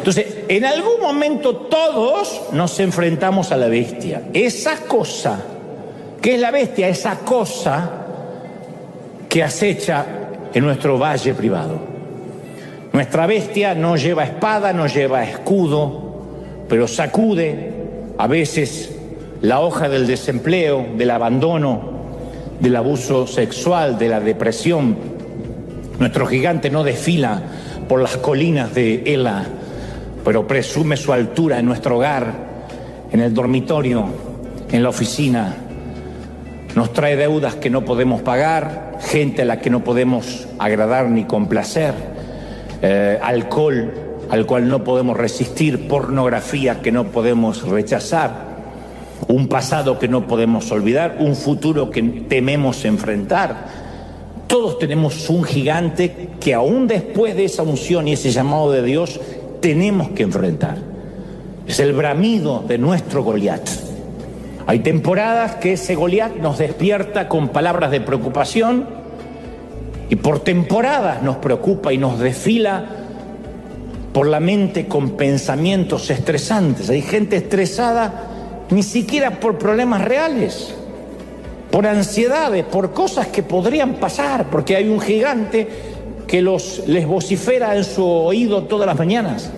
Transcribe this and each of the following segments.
Entonces, en algún momento todos nos enfrentamos a la bestia. Esa cosa, ¿qué es la bestia? Esa cosa que acecha en nuestro valle privado. Nuestra bestia no lleva espada, no lleva escudo, pero sacude a veces la hoja del desempleo, del abandono, del abuso sexual, de la depresión. Nuestro gigante no desfila por las colinas de Ela, pero presume su altura en nuestro hogar, en el dormitorio, en la oficina. Nos trae deudas que no podemos pagar, gente a la que no podemos agradar ni complacer, alcohol al cual no podemos resistir, pornografía que no podemos rechazar, un pasado que no podemos olvidar, un futuro que tememos enfrentar. Todos tenemos un gigante que aún después de esa unción y ese llamado de Dios tenemos que enfrentar. Es el bramido de nuestro Goliat. Hay temporadas que ese Goliat nos despierta con palabras de preocupación y por temporadas nos preocupa y nos desfila por la mente con pensamientos estresantes. Hay gente estresada ni siquiera por problemas reales, por ansiedades, por cosas que podrían pasar, porque hay un gigante que les vocifera en su oído todas las mañanas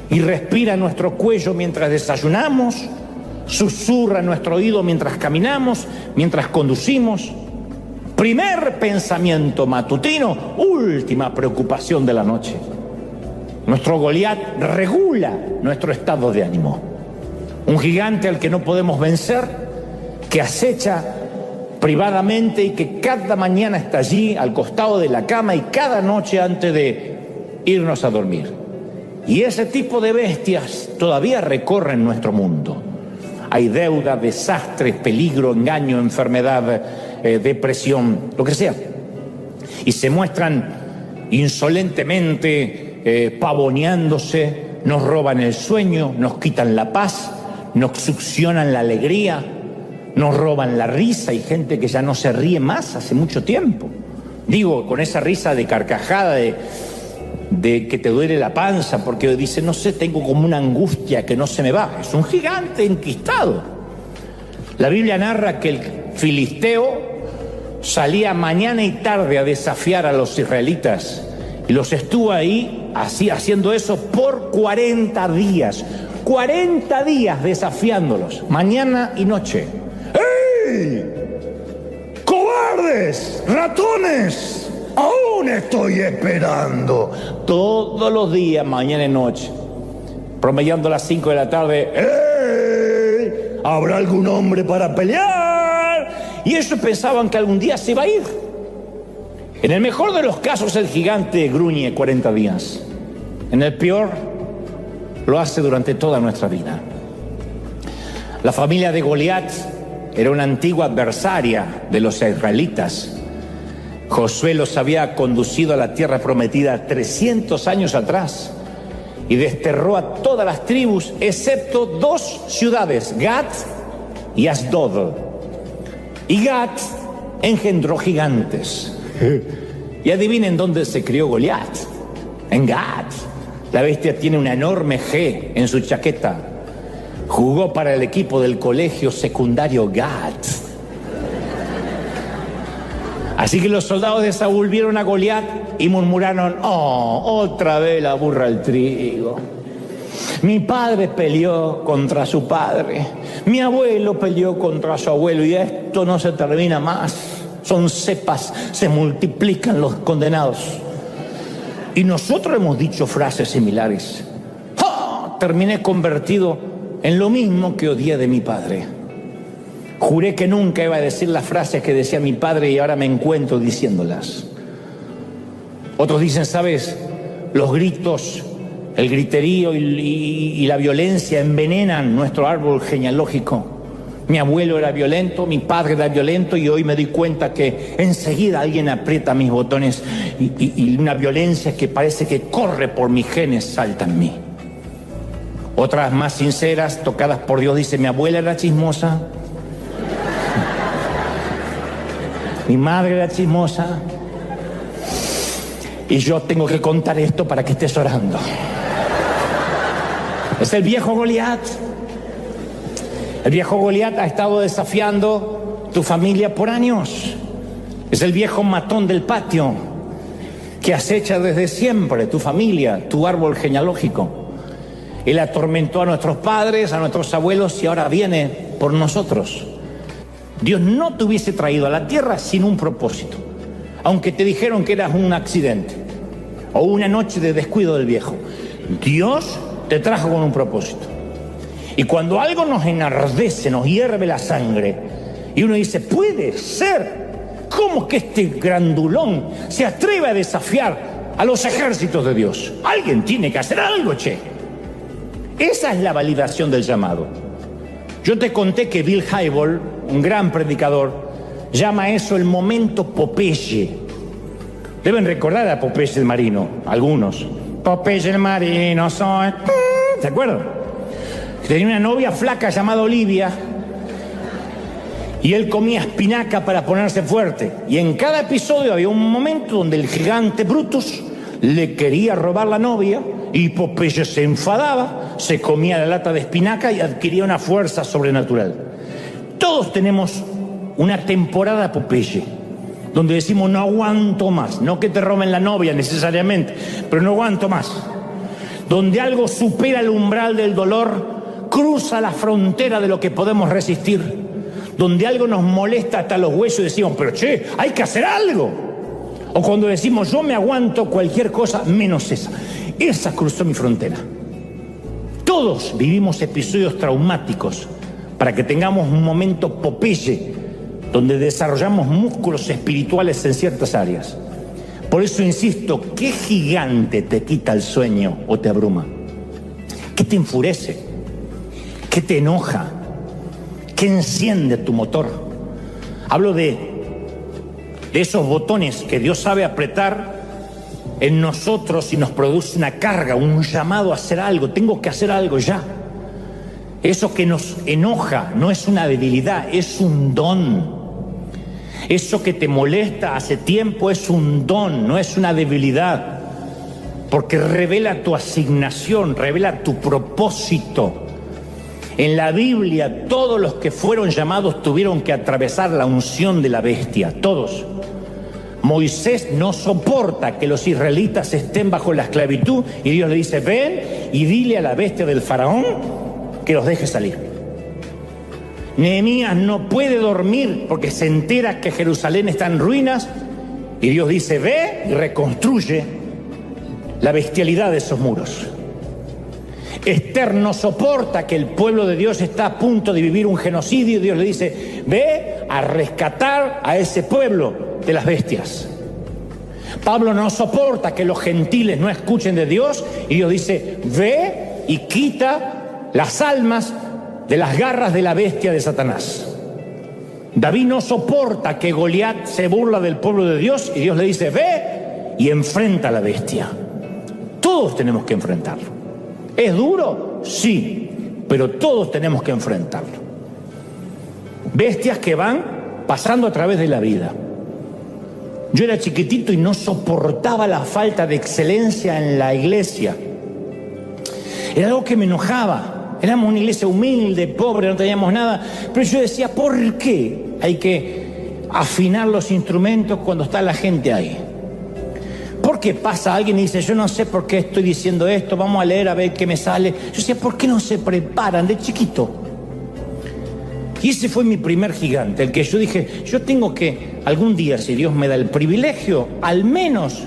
y respira en nuestro cuello mientras desayunamos, susurra en nuestro oído mientras caminamos, mientras conducimos. Primer pensamiento matutino, última preocupación de la noche. Nuestro Goliat regula nuestro estado de ánimo. Un gigante al que no podemos vencer, que acecha privadamente y que cada mañana está allí al costado de la cama y cada noche antes de irnos a dormir. Y ese tipo de bestias todavía recorren nuestro mundo. Hay deuda, desastres, peligro, engaño, enfermedad, depresión, lo que sea. Y se muestran insolentemente pavoneándose, nos roban el sueño, nos quitan la paz, nos succionan la alegría, nos roban la risa. Hay gente que ya no se ríe más hace mucho tiempo. Digo, con esa risa de carcajada, de que te duele la panza, porque dice, no sé, tengo como una angustia que no se me va. Es un gigante enquistado. La Biblia narra que el filisteo salía mañana y tarde a desafiar a los israelitas y los estuvo ahí así, haciendo eso por 40 días. 40 días desafiándolos, mañana y noche. ¡Ey! ¡Cobardes! ¡Ratones! ¡Aún estoy esperando! Todos los días, mañana y noche, promediando a las 5 de la tarde. ¡Ey! ¿Habrá algún hombre para pelear? Y ellos pensaban que algún día se iba a ir. En el mejor de los casos, el gigante gruñe 40 días. En el peor, lo hace durante toda nuestra vida. La familia de Goliat era una antigua adversaria de los israelitas. Josué los había conducido a la tierra prometida 300 años atrás y desterró a todas las tribus excepto 2 ciudades, Gat y Asdod. Y Gat engendró gigantes. Y adivinen dónde se crió Goliat. En Gat. La bestia tiene una enorme G en su chaqueta. Jugó para el equipo del colegio secundario Gat. Así que los soldados de Saúl vieron a Goliat y murmuraron, oh, otra vez la burra al trigo. Mi padre peleó contra su padre. Mi abuelo peleó contra su abuelo y esto no se termina más. Son cepas, se multiplican los condenados. Y nosotros hemos dicho frases similares. ¡Oh! Terminé convertido en lo mismo que odié de mi padre. Juré que nunca iba a decir las frases que decía mi padre y ahora me encuentro diciéndolas. Otros dicen, ¿sabes? Los gritos, el griterío y la violencia envenenan nuestro árbol genealógico. Mi abuelo era violento, mi padre era violento y hoy me doy cuenta que enseguida alguien aprieta mis botones y una violencia que parece que corre por mis genes salta en mí. Otras más sinceras, tocadas por Dios, dice, mi abuela era chismosa, mi madre era chismosa y yo tengo que contar esto para que estés orando. Es el viejo Goliat. El viejo Goliat ha estado desafiando tu familia por años. Es el viejo matón del patio que acecha desde siempre tu familia, tu árbol genealógico. Él atormentó a nuestros padres, a nuestros abuelos y ahora viene por nosotros. Dios no te hubiese traído a la tierra sin un propósito, aunque te dijeron que eras un accidente o una noche de descuido del viejo. Dios te trajo con un propósito. Y cuando algo nos enardece, nos hierve la sangre, y uno dice, puede ser, ¿cómo es que este grandulón se atreve a desafiar a los ejércitos de Dios? Alguien tiene que hacer algo, che. Esa es la validación del llamado. Yo te conté que Bill Hybels, un gran predicador, llama eso el momento Popeye. Deben recordar a Popeye el marino, algunos. Popeye el marino soy... ¿Se acuerdan? Tenía una novia flaca llamada Olivia y él comía espinaca para ponerse fuerte. Y en cada episodio había un momento donde el gigante Brutus le quería robar la novia y Popeye se enfadaba, se comía la lata de espinaca y adquiría una fuerza sobrenatural. Todos tenemos una temporada Popeye donde decimos no aguanto más, no que te roben la novia necesariamente, pero no aguanto más. Donde algo supera el umbral del dolor, cruza la frontera de lo que podemos resistir, donde algo nos molesta hasta los huesos y decimos, pero che, hay que hacer algo. O cuando decimos, yo me aguanto cualquier cosa menos esa. Esa cruzó mi frontera. Todos vivimos episodios traumáticos para que tengamos un momento Popeye, donde desarrollamos músculos espirituales en ciertas áreas. Por eso insisto, ¿qué gigante te quita el sueño o te abruma? ¿Qué te enfurece? ¿Qué te enoja? ¿Qué enciende tu motor? Hablo de esos botones que Dios sabe apretar en nosotros y nos produce una carga, un llamado a hacer algo. Tengo que hacer algo ya. Eso que nos enoja no es una debilidad, es un don. Eso que te molesta hace tiempo es un don, no es una debilidad. Porque revela tu asignación, revela tu propósito. En la Biblia, todos los que fueron llamados tuvieron que atravesar la unción de la bestia, todos. Moisés no soporta que los israelitas estén bajo la esclavitud y Dios le dice, ven y dile a la bestia del faraón que los deje salir. Nehemías no puede dormir porque se entera que Jerusalén está en ruinas y Dios dice, ve y reconstruye la bestialidad de esos muros. Esther no soporta que el pueblo de Dios está a punto de vivir un genocidio y Dios le dice, ve a rescatar a ese pueblo de las bestias. Pablo no soporta que los gentiles no escuchen de Dios y Dios dice, ve y quita las almas de las garras de la bestia de Satanás. David no soporta que Goliat se burla del pueblo de Dios y Dios le dice, ve y enfrenta a la bestia. Todos tenemos que enfrentarlo. ¿Es duro? Sí, pero todos tenemos que enfrentarlo. Bestias que van pasando a través de la vida. Yo era chiquitito y no soportaba la falta de excelencia en la iglesia. Era algo que me enojaba. Éramos una iglesia humilde, pobre, no teníamos nada. Pero yo decía, ¿por qué hay que afinar los instrumentos cuando está la gente ahí? ¿Por qué pasa alguien y dice, yo no sé por qué estoy diciendo esto, vamos a leer a ver qué me sale? Yo decía, ¿por qué no se preparan de chiquito? Y ese fue mi primer gigante, el que yo dije, yo tengo que algún día, si Dios me da el privilegio, al menos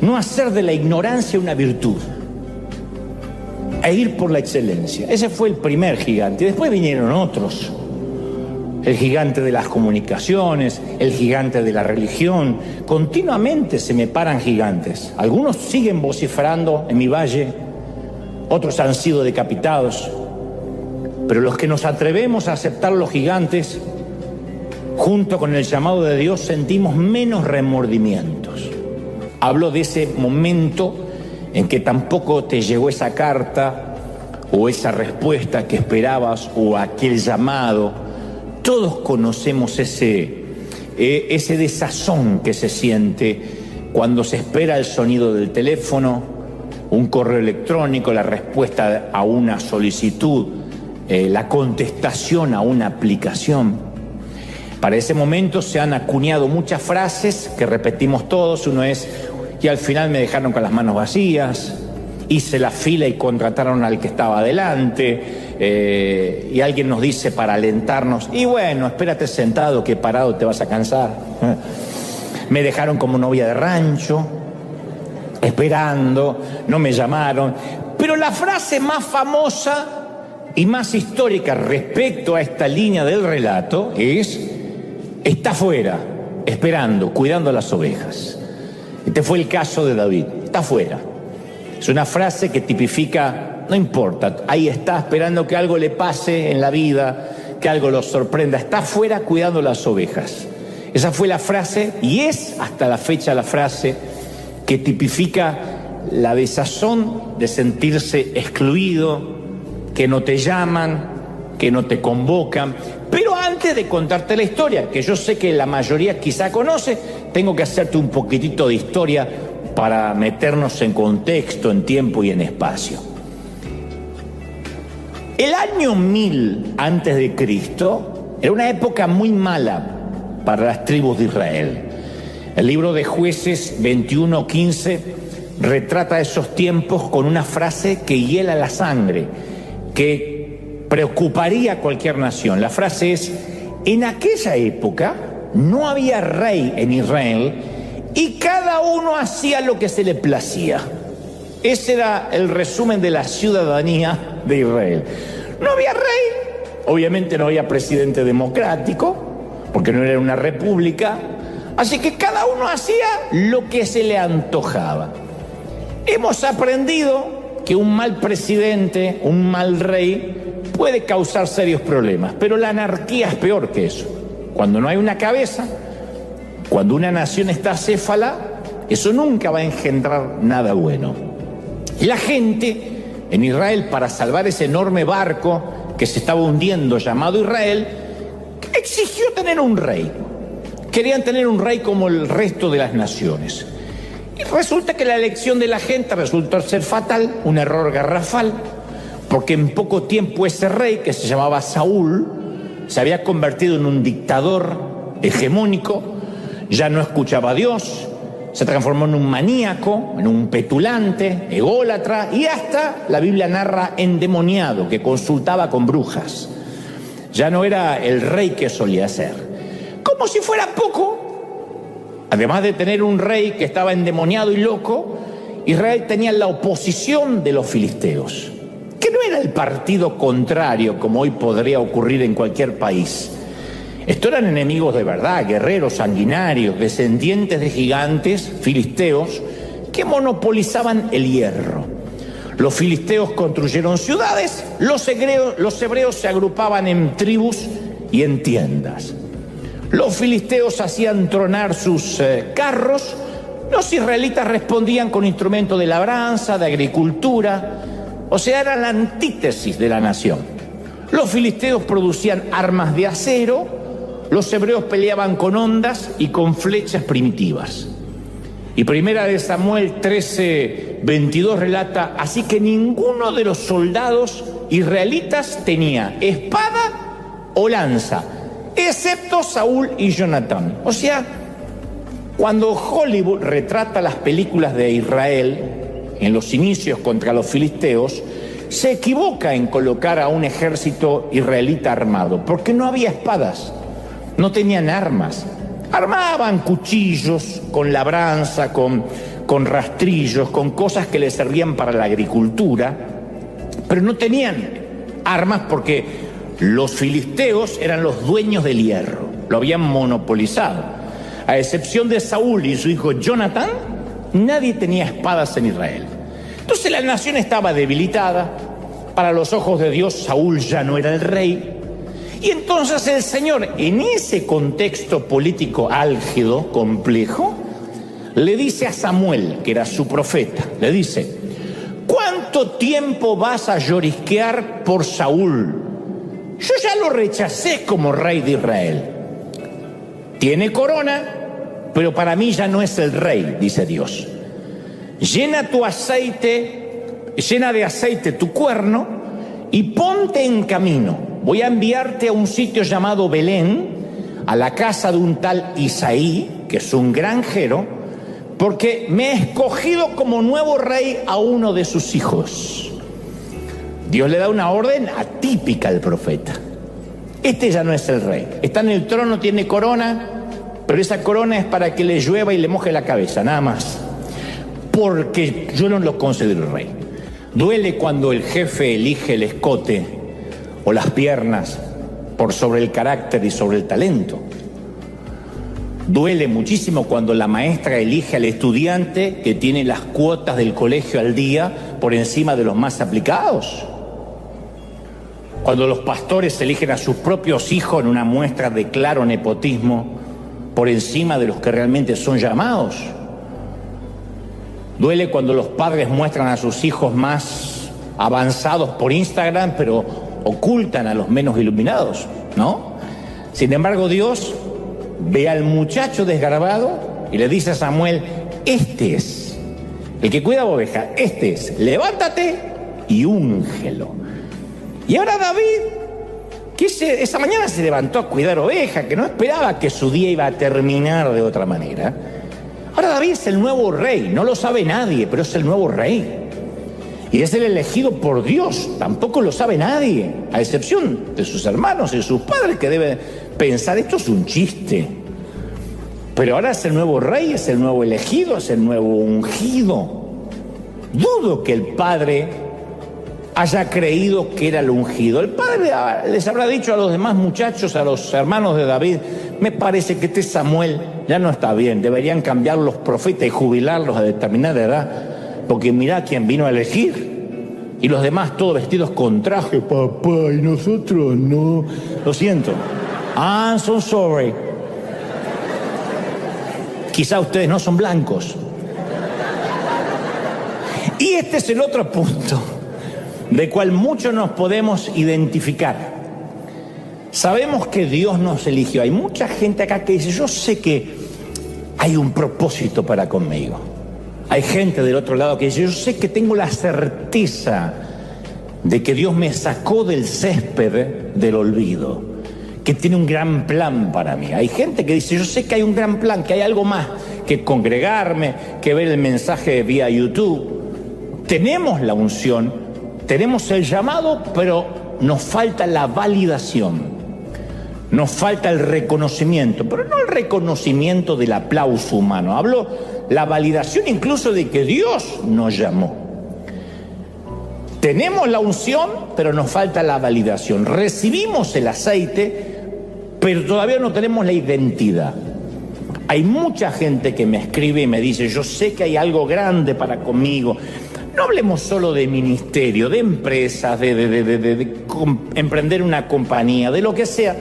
no hacer de la ignorancia una virtud, e ir por la excelencia. Ese fue el primer gigante. Después vinieron otros. El gigante de las comunicaciones, el gigante de la religión. Continuamente se me paran gigantes. Algunos siguen vociferando en mi valle, otros han sido decapitados. Pero los que nos atrevemos a aceptar los gigantes, junto con el llamado de Dios, sentimos menos remordimientos. Hablo de ese momento en que tampoco te llegó esa carta o esa respuesta que esperabas o aquel llamado. Todos conocemos ese desazón que se siente cuando se espera el sonido del teléfono un correo electrónico, la respuesta a una solicitud, la contestación a una aplicación. Para ese momento se han acuñado muchas frases que repetimos todos. Uno es: y al final me dejaron con las manos vacías, hice la fila y contrataron al que estaba adelante, y alguien nos dice para alentarnos: y bueno, espérate sentado que parado te vas a cansar. Me dejaron como novia de rancho, esperando, no me llamaron. Pero la frase más famosa y más histórica respecto a esta línea del relato es: está afuera, esperando, cuidando las ovejas. Este fue el caso de David, está afuera. Es una frase que tipifica: no importa, ahí está esperando que algo le pase en la vida, que algo lo sorprenda, está afuera cuidando las ovejas. Esa fue la frase, y es hasta la fecha la frase que tipifica la desazón de sentirse excluido, que no te llaman, que no te convocan. Pero antes de contarte la historia, que yo sé que la mayoría quizá conoce, tengo que hacerte un poquitito de historia para meternos en contexto, en tiempo y en espacio. El año 1000 antes de Cristo era una época muy mala para las tribus de Israel. El libro de Jueces 21:15 retrata esos tiempos con una frase que hiela la sangre, que preocuparía a cualquier nación. La frase es: en aquella época no había rey en Israel y cada uno hacía lo que se le placía. Ese era el resumen de la ciudadanía de Israel. No había rey, obviamente no había presidente democrático, porque no era una república, así que cada uno hacía lo que se le antojaba. Hemos aprendido que un mal presidente, un mal rey, puede causar serios problemas, pero la anarquía es peor que eso. Cuando no hay una cabeza, cuando una nación está acéfala, eso nunca va a engendrar nada bueno. Y la gente en Israel, para salvar ese enorme barco que se estaba hundiendo llamado Israel, exigió tener un rey. Querían tener un rey como el resto de las naciones. Y resulta que la elección de la gente resultó ser fatal, un error garrafal, porque en poco tiempo ese rey, que se llamaba Saúl, se había convertido en un dictador hegemónico, ya no escuchaba a Dios, se transformó en un maníaco, en un petulante, ególatra, y hasta la Biblia narra endemoniado, que consultaba con brujas. Ya no era el rey que solía ser. Como si fuera poco, además de tener un rey que estaba endemoniado y loco, Israel tenía la oposición de los filisteos, que no era el partido contrario como hoy podría ocurrir en cualquier país. Estos eran enemigos de verdad, guerreros sanguinarios, descendientes de gigantes, filisteos, que monopolizaban el hierro. Los filisteos construyeron ciudades, los hebreos se agrupaban en tribus y en tiendas. Los filisteos hacían tronar sus carros, los israelitas respondían con instrumentos de labranza, de agricultura, o sea, era la antítesis de la nación. Los filisteos producían armas de acero, los hebreos peleaban con hondas y con flechas primitivas. Y Primera de Samuel 13:22 relata: así que ninguno de los soldados israelitas tenía espada o lanza, excepto Saúl y Jonatán. O sea, cuando Hollywood retrata las películas de Israel en los inicios contra los filisteos, se equivoca en colocar a un ejército israelita armado, porque no había espadas, no tenían armas. Armaban cuchillos con labranza, con rastrillos, con cosas que les servían para la agricultura, pero no tenían armas porque los filisteos eran los dueños del hierro, lo habían monopolizado. A excepción de Saúl y su hijo Jonatán, nadie tenía espadas en Israel. Entonces la nación estaba debilitada. Para los ojos de Dios, Saúl ya no era el rey. Y entonces el Señor, en ese contexto político álgido, complejo, le dice a Samuel, que era su profeta, le dice: ¿cuánto tiempo vas a llorisquear por Saúl? Yo ya lo rechacé como rey de Israel. Tiene corona, pero para mí ya no es el rey, dice Dios. Llena tu aceite llena de aceite tu cuerno y ponte en camino. Voy a enviarte a un sitio llamado Belén, a la casa de un tal Isaí, que es un granjero, porque me he escogido como nuevo rey a uno de sus hijos. Dios le da una orden atípica al profeta. Este ya no es el rey. Está en el trono, tiene corona, pero esa corona es para que le llueva y le moje la cabeza, nada más. Porque yo no lo considero rey. Duele cuando el jefe elige el escote o las piernas por sobre el carácter y sobre el talento. Duele muchísimo cuando la maestra elige al estudiante que tiene las cuotas del colegio al día por encima de los más aplicados. Cuando los pastores eligen a sus propios hijos en una muestra de claro nepotismo por encima de los que realmente son llamados. Duele cuando los padres muestran a sus hijos más avanzados por Instagram, pero ocultan a los menos iluminados, ¿no? Sin embargo, Dios ve al muchacho desgarbado y le dice a Samuel: este es el que cuida ovejas, este es, levántate y úngelo. Y ahora David, que esa mañana se levantó a cuidar ovejas, que no esperaba que su día iba a terminar de otra manera. Ahora David es el nuevo rey, no lo sabe nadie, pero es el nuevo rey. Y es el elegido por Dios, tampoco lo sabe nadie, a excepción de sus hermanos y sus padres, que deben pensar: esto es un chiste. Pero ahora es el nuevo rey, es el nuevo elegido, es el nuevo ungido. Dudo que el padre haya creído que era el ungido. El padre les habrá dicho a los demás muchachos, a los hermanos de David: me parece que este Samuel ya no está bien, deberían cambiar los profetas y jubilarlos a determinada edad, porque mirá quién vino a elegir. Y los demás todos vestidos con traje. Papá, y nosotros no. Lo siento. I'm so sorry. Quizá ustedes no son blancos. Y este es el otro punto de cual muchos nos podemos identificar. Sabemos que Dios nos eligió. Hay mucha gente acá que dice: yo sé que hay un propósito para conmigo. Hay gente del otro lado que dice: yo sé que tengo la certeza de que Dios me sacó del césped del olvido, que tiene un gran plan para mí. Hay gente que dice: yo sé que hay un gran plan, que hay algo más que congregarme, que ver el mensaje vía YouTube. Tenemos la unción, tenemos el llamado, pero nos falta la validación. Nos falta el reconocimiento, pero no el reconocimiento del aplauso humano. Hablo la validación incluso de que Dios nos llamó. Tenemos la unción, pero nos falta la validación. Recibimos el aceite, pero todavía no tenemos la identidad. Hay mucha gente que me escribe y me dice: yo sé que hay algo grande para conmigo. No hablemos solo de ministerio, de empresas, de emprender una compañía, de lo que sea,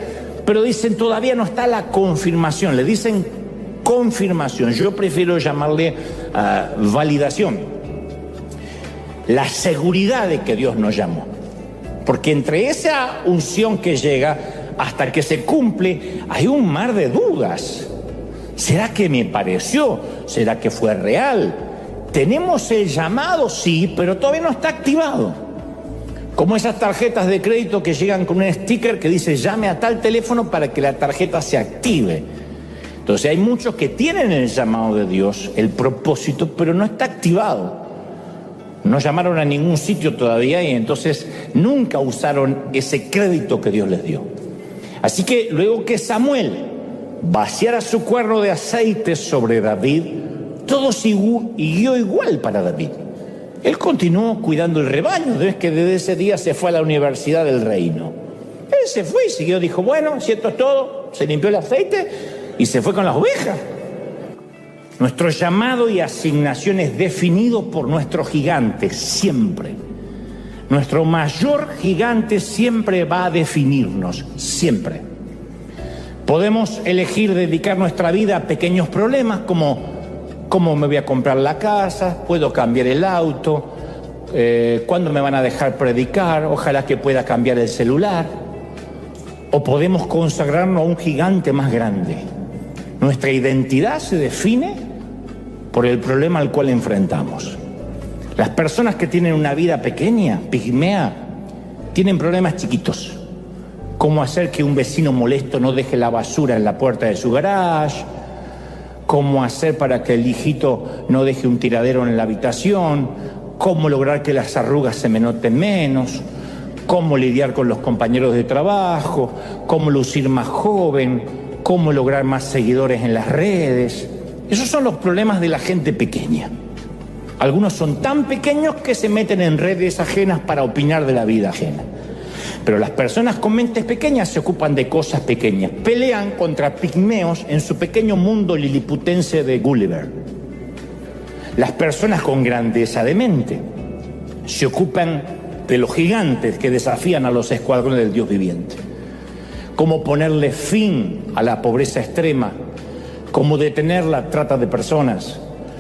pero dicen: todavía no está la confirmación. Le dicen confirmación, yo prefiero llamarle validación. La seguridad de que Dios nos llamó. Porque entre esa unción que llega hasta que se cumple hay un mar de dudas. ¿Será que me pareció? ¿Será que fue real? Tenemos el llamado, sí, pero todavía no está activado. Como esas tarjetas de crédito que llegan con un sticker que dice: llame a tal teléfono para que la tarjeta se active. Entonces hay muchos que tienen el llamado de Dios, el propósito, pero no está activado. No llamaron a ningún sitio todavía y entonces nunca usaron ese crédito que Dios les dio. Así que luego que Samuel vaciara su cuerno de aceite sobre David, todo siguió igual para David. Él continuó cuidando el rebaño. Ves que desde ese día se fue a la universidad del reino. Él se fue y siguió, dijo: bueno, si esto es todo, se limpió el aceite y se fue con las ovejas. Nuestro llamado y asignación es definido por nuestro gigante, siempre. Nuestro mayor gigante siempre va a definirnos, siempre. Podemos elegir dedicar nuestra vida a pequeños problemas como: ¿cómo me voy a comprar la casa? ¿Puedo cambiar el auto? ¿Cuándo me van a dejar predicar? Ojalá que pueda cambiar el celular. O podemos consagrarnos a un gigante más grande. Nuestra identidad se define por el problema al cual enfrentamos. Las personas que tienen una vida pequeña, pigmea, tienen problemas chiquitos. Cómo hacer que un vecino molesto no deje la basura en la puerta de su garage, cómo hacer para que el hijito no deje un tiradero en la habitación, cómo lograr que las arrugas se me noten menos, cómo lidiar con los compañeros de trabajo, cómo lucir más joven, cómo lograr más seguidores en las redes. Esos son los problemas de la gente pequeña. Algunos son tan pequeños que se meten en redes ajenas para opinar de la vida ajena. Pero las personas con mentes pequeñas se ocupan de cosas pequeñas. Pelean contra pigmeos en su pequeño mundo liliputense de Gulliver. Las personas con grandeza de mente se ocupan de los gigantes que desafían a los escuadrones del Dios viviente. Cómo ponerle fin a la pobreza extrema, cómo detener la trata de personas,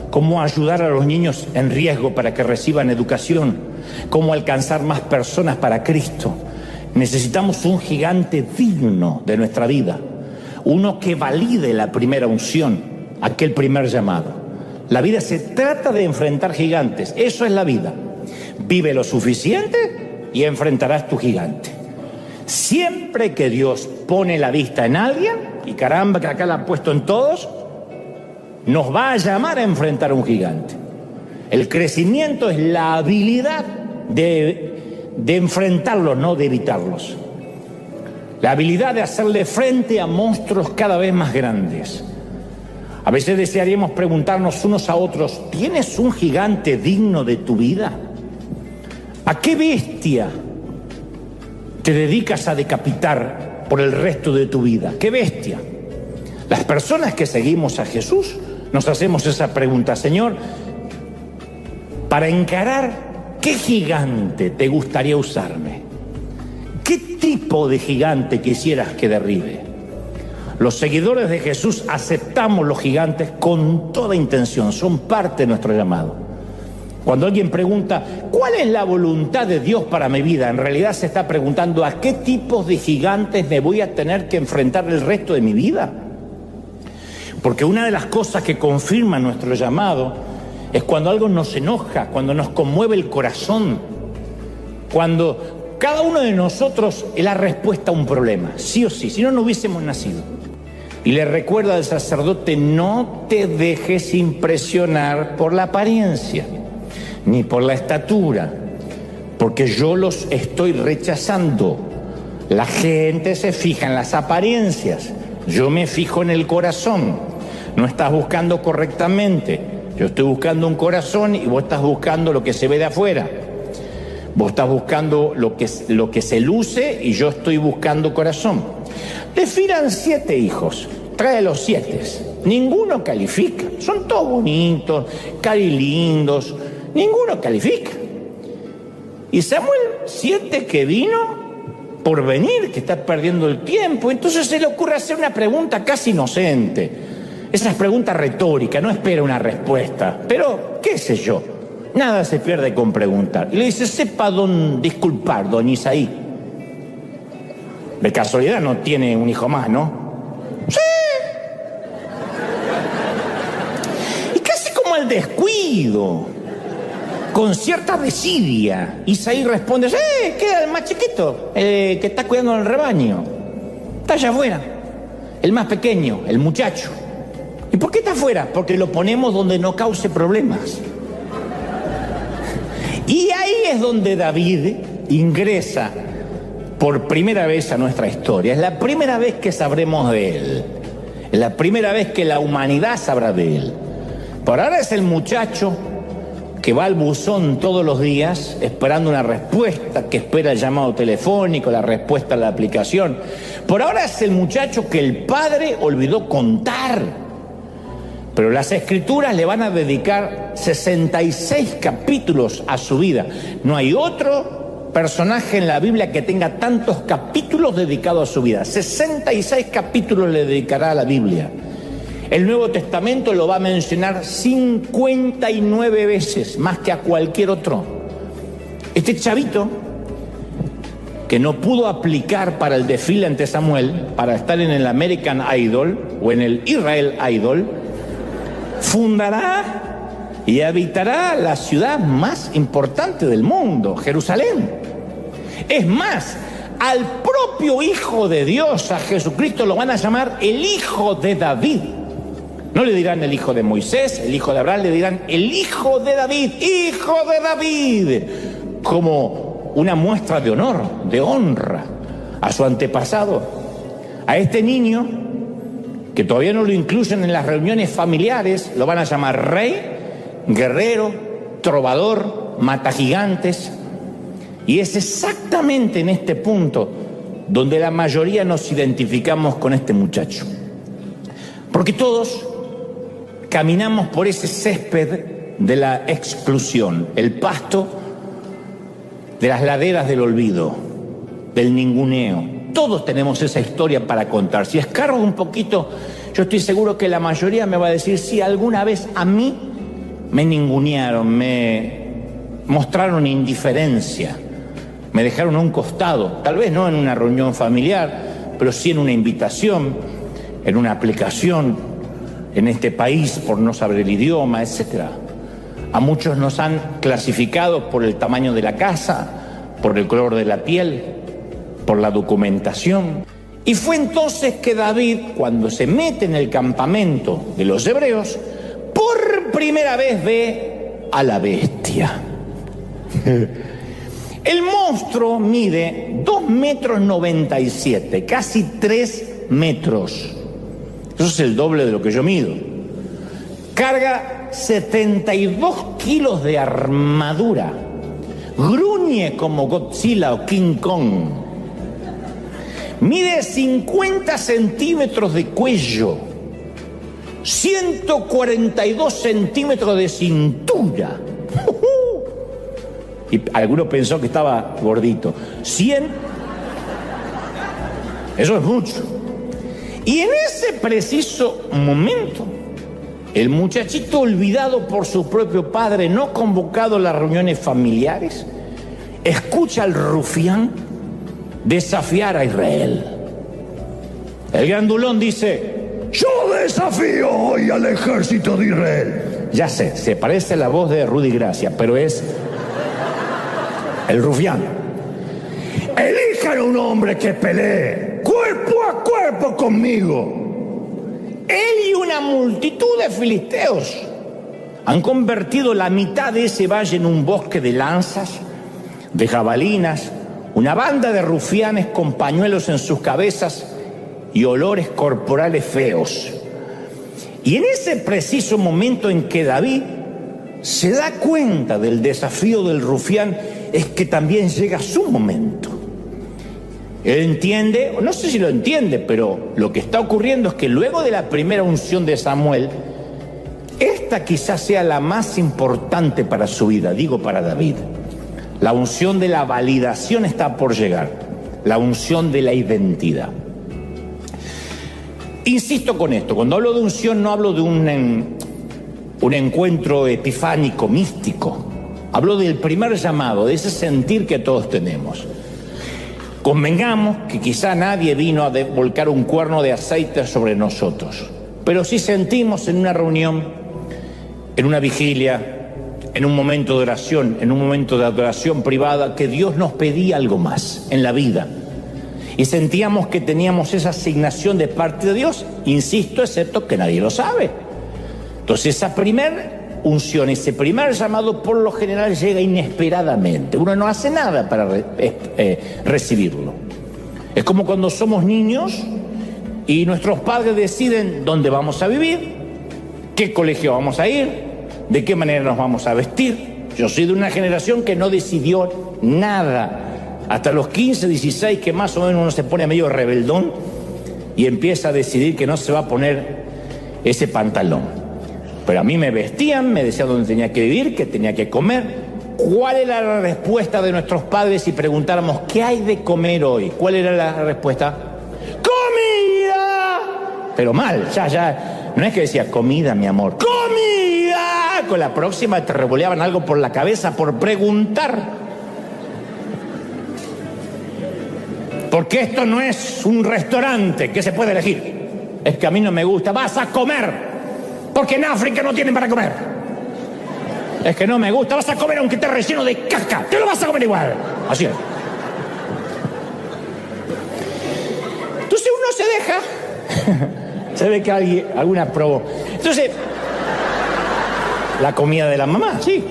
cómo ayudar a los niños en riesgo para que reciban educación, cómo alcanzar más personas para Cristo. Necesitamos un gigante digno de nuestra vida, uno que valide la primera unción, aquel primer llamado. La vida se trata de enfrentar gigantes, eso es la vida. Vive lo suficiente y enfrentarás tu gigante. Siempre que Dios pone la vista en alguien, y caramba que acá la ha puesto en todos, nos va a llamar a enfrentar un gigante. El crecimiento es la habilidad de enfrentarlos, no de evitarlos. La habilidad de hacerle frente a monstruos cada vez más grandes. A veces desearíamos preguntarnos unos a otros, ¿tienes un gigante digno de tu vida? ¿A qué bestia te dedicas a decapitar por el resto de tu vida? ¿Qué bestia? Las personas que seguimos a Jesús nos hacemos esa pregunta: Señor, para encarar, ¿qué gigante te gustaría usarme? ¿Qué tipo de gigante quisieras que derribe? Los seguidores de Jesús aceptamos los gigantes con toda intención, son parte de nuestro llamado. Cuando alguien pregunta, ¿cuál es la voluntad de Dios para mi vida? En realidad se está preguntando, ¿a qué tipos de gigantes me voy a tener que enfrentar el resto de mi vida? Porque una de las cosas que confirma nuestro llamado es cuando algo nos enoja, cuando nos conmueve el corazón, cuando cada uno de nosotros es la respuesta a un problema, sí o sí, si no, no hubiésemos nacido. Y le recuerda al sacerdote, no te dejes impresionar por la apariencia, ni por la estatura, porque yo los estoy rechazando. La gente se fija en las apariencias, yo me fijo en el corazón. No estás buscando correctamente, yo estoy buscando un corazón y vos estás buscando lo que se ve de afuera. Vos estás buscando lo que se luce y yo estoy buscando corazón. Le filan 7 hijos, trae los 7. Ninguno califica, son todos bonitos, carilindos, ninguno califica. Y Samuel, 7 que vino por venir, que está perdiendo el tiempo, entonces se le ocurre hacer una pregunta casi inocente. Esa es pregunta retórica, no espera una respuesta, pero qué sé yo. Nada se pierde con preguntar. Y le dice, sepa disculpar, don Isaí. De casualidad no tiene un hijo más, ¿no? ¡Sí! Y casi como al descuido, con cierta desidia, Isaí responde, queda el más chiquito, que está cuidando el rebaño. Está allá afuera, el más pequeño, el muchacho. ¿Y por qué está afuera? Porque lo ponemos donde no cause problemas. Y ahí es donde David ingresa por primera vez a nuestra historia. Es la primera vez que sabremos de él. Es la primera vez que la humanidad sabrá de él. Por ahora es el muchacho que va al buzón todos los días esperando una respuesta, que espera el llamado telefónico, la respuesta a la aplicación. Por ahora es el muchacho que el padre olvidó contar. Pero las Escrituras le van a dedicar 66 capítulos a su vida. No hay otro personaje en la Biblia que tenga tantos capítulos dedicados a su vida. 66 capítulos le dedicará a la Biblia. El Nuevo Testamento lo va a mencionar 59 veces, más que a cualquier otro. Este chavito, que no pudo aplicar para el desfile ante Samuel, para estar en el American Idol o en el Israel Idol, fundará y habitará la ciudad más importante del mundo, Jerusalén. Es más, al propio Hijo de Dios, a Jesucristo, lo van a llamar el Hijo de David. No le dirán el hijo de Moisés, el hijo de Abraham, le dirán el hijo de David, hijo de David, como una muestra de honor, de honra a su antepasado. A este niño, que todavía no lo incluyen en las reuniones familiares, lo van a llamar rey, guerrero, trovador, matagigantes. Y es exactamente en este punto donde la mayoría nos identificamos con este muchacho. Porque todos caminamos por ese césped de la exclusión, el pasto de las laderas del olvido, del ninguneo. Todos tenemos esa historia para contar. Si escargo un poquito, yo estoy seguro que la mayoría me va a decir, sí, alguna vez a mí me ningunearon, me mostraron indiferencia, me dejaron a un costado, tal vez no en una reunión familiar, pero sí en una invitación, en una aplicación, en este país por no saber el idioma, etc. A muchos nos han clasificado por el tamaño de la casa, por el color de la piel, por la documentación. Y fue entonces que David, cuando se mete en el campamento de los hebreos, por primera vez ve a la bestia. El monstruo mide 2,97 metros, casi 3 metros. Eso es el doble de lo que yo mido. Carga 72 kilos de armadura. Gruñe como Godzilla o King Kong. Mide 50 centímetros de cuello. 142 centímetros de cintura. Y alguno pensó que estaba gordito. 100. Eso es mucho. Y en ese preciso momento, el muchachito olvidado por su propio padre, no convocado a las reuniones familiares, escucha al rufián desafiar a Israel. El grandulón dice: yo desafío hoy al ejército de Israel. Ya sé, se parece a la voz de Rudy Gracia, pero es el rufián. Elijan un hombre que pelee cuerpo a cuerpo conmigo. Él y una multitud de filisteos han convertido la mitad de ese valle en un bosque de lanzas, de jabalinas, una banda de rufianes con pañuelos en sus cabezas y olores corporales feos. Y en ese preciso momento en que David se da cuenta del desafío del rufián, es que también llega su momento. Él entiende, o no sé si lo entiende, pero lo que está ocurriendo es que luego de la primera unción de Samuel, esta quizás sea la más importante para su vida, digo para David. La unción de la validación está por llegar, la unción de la identidad. Insisto con esto, cuando hablo de unción no hablo de un encuentro epifánico, místico. Hablo del primer llamado, de ese sentir que todos tenemos. Convengamos que quizá nadie vino a volcar un cuerno de aceite sobre nosotros, pero sí sentimos en una reunión, en una vigilia, en un momento de oración, en un momento de adoración privada, que Dios nos pedía algo más en la vida. Y sentíamos que teníamos esa asignación de parte de Dios, insisto, excepto que nadie lo sabe. Entonces esa primera unción, ese primer llamado por lo general llega inesperadamente. Uno no hace nada para recibirlo. Es como cuando somos niños y nuestros padres deciden dónde vamos a vivir, qué colegio vamos a ir, de qué manera nos vamos a vestir. Yo soy de una generación que no decidió nada. Hasta los 15, 16, que más o menos uno se pone medio rebeldón y empieza a decidir que no se va a poner ese pantalón. Pero a mí me vestían, me decían dónde tenía que vivir, qué tenía que comer. ¿Cuál era la respuesta de nuestros padres si preguntáramos qué hay de comer hoy? ¿Cuál era la respuesta? ¡Comida! Pero mal, ya. No es que decía comida, mi amor. ¡Comida! Con la próxima te revoleaban algo por la cabeza por preguntar. Porque esto no es un restaurante que se puede elegir. Es que a mí no me gusta. Vas a comer. Porque en África no tienen para comer. Es que no me gusta, vas a comer aunque esté relleno de caca, te lo vas a comer igual. Así es. Entonces uno se deja. Se ve que alguna probó. Entonces, la comida de la mamá, sí.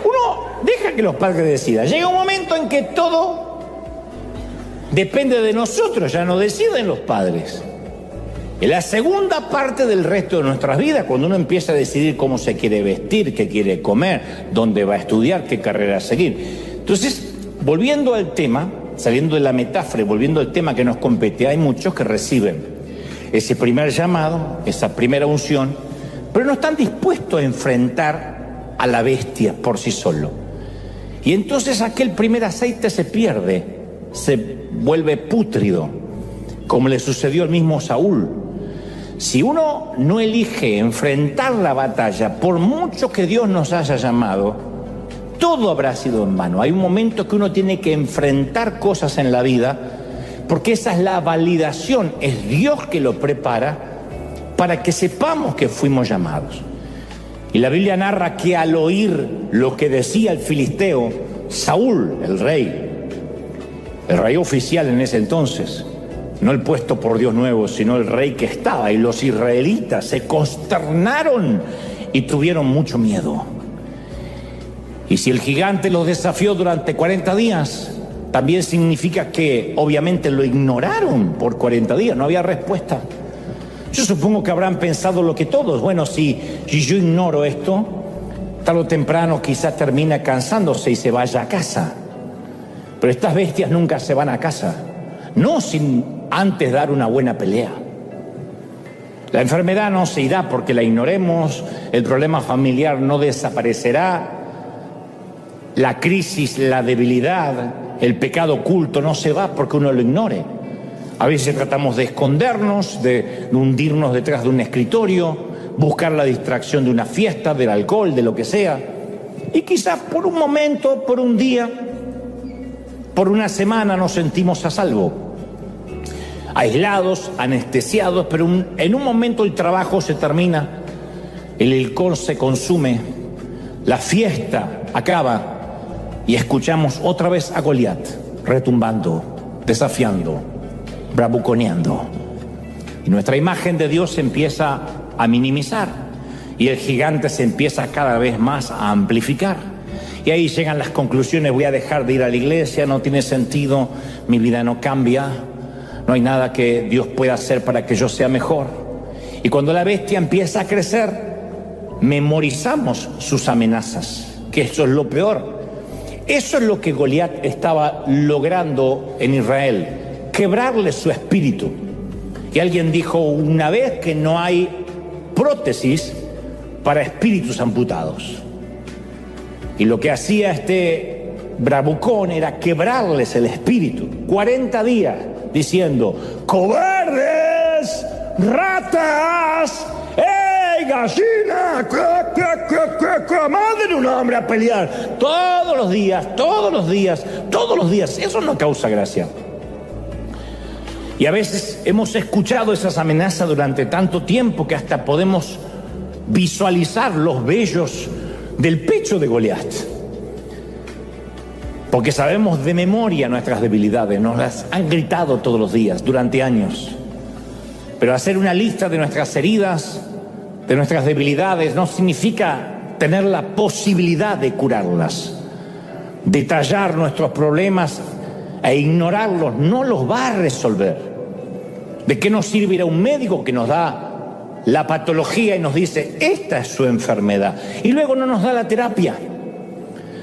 Uno deja que los padres decidan. Llega un momento en que todo depende de nosotros, ya no deciden los padres. En la segunda parte del resto de nuestras vidas, cuando uno empieza a decidir cómo se quiere vestir, qué quiere comer, dónde va a estudiar, qué carrera seguir. Entonces, volviendo al tema, saliendo de la metáfora y volviendo al tema que nos compete, hay muchos que reciben ese primer llamado, esa primera unción, pero no están dispuestos a enfrentar a la bestia por sí solo. Y entonces aquel primer aceite se pierde, se vuelve pútrido, como le sucedió al mismo Saúl. Si uno no elige enfrentar la batalla, por mucho que Dios nos haya llamado, todo habrá sido en vano. Hay un momento que uno tiene que enfrentar cosas en la vida, porque esa es la validación, es Dios que lo prepara para que sepamos que fuimos llamados. Y la Biblia narra que al oír lo que decía el filisteo, Saúl, el rey oficial en ese entonces, no el puesto por Dios nuevo, sino el rey que estaba, y los israelitas se consternaron y tuvieron mucho miedo. Y si el gigante los desafió durante 40 días, también significa que obviamente lo ignoraron por 40 días, no había respuesta. Yo supongo que habrán pensado lo que todos, bueno, si yo ignoro esto, tarde o temprano quizás termina cansándose y se vaya a casa. Pero estas bestias nunca se van a casa, no sin antes dar una buena pelea. La enfermedad no se irá porque la ignoremos, el problema familiar no desaparecerá, la crisis, la debilidad, el pecado oculto no se va porque uno lo ignore. A veces tratamos de escondernos, de hundirnos detrás de un escritorio, buscar la distracción de una fiesta, del alcohol, de lo que sea. Y quizás por un momento, por un día, por una semana nos sentimos a salvo. Aislados, anestesiados, pero en un momento el trabajo se termina, el alcohol se consume, la fiesta acaba y escuchamos otra vez a Goliat retumbando, desafiando, bravuconeando. Y nuestra imagen de Dios se empieza a minimizar y el gigante se empieza cada vez más a amplificar. Y ahí llegan las conclusiones: voy a dejar de ir a la iglesia, no tiene sentido, mi vida no cambia, no hay nada que Dios pueda hacer para que yo sea mejor. Y cuando la bestia empieza a crecer, memorizamos sus amenazas, que eso es lo peor. Eso es lo que Goliat estaba logrando en Israel, quebrarle su espíritu. Y alguien dijo una vez que no hay prótesis para espíritus amputados. Y lo que hacía este bravucón era quebrarles el espíritu. 40 días diciendo: ¡cobardes! ¡Ratas! ¡Ey, gallina! ¡Manden un hombre a pelear! Todos los días, todos los días, todos los días. Eso no causa gracia. Y a veces hemos escuchado esas amenazas durante tanto tiempo que hasta podemos visualizar los vellos del pecho de Goliat. Porque sabemos de memoria nuestras debilidades, nos las han gritado todos los días durante años. Pero hacer una lista de nuestras heridas, de nuestras debilidades, no significa tener la posibilidad de curarlas. Detallar nuestros problemas e ignorarlos no los va a resolver. ¿De qué nos sirve ir a un médico que nos da la patología y nos dice: esta es su enfermedad, y luego no nos da la terapia?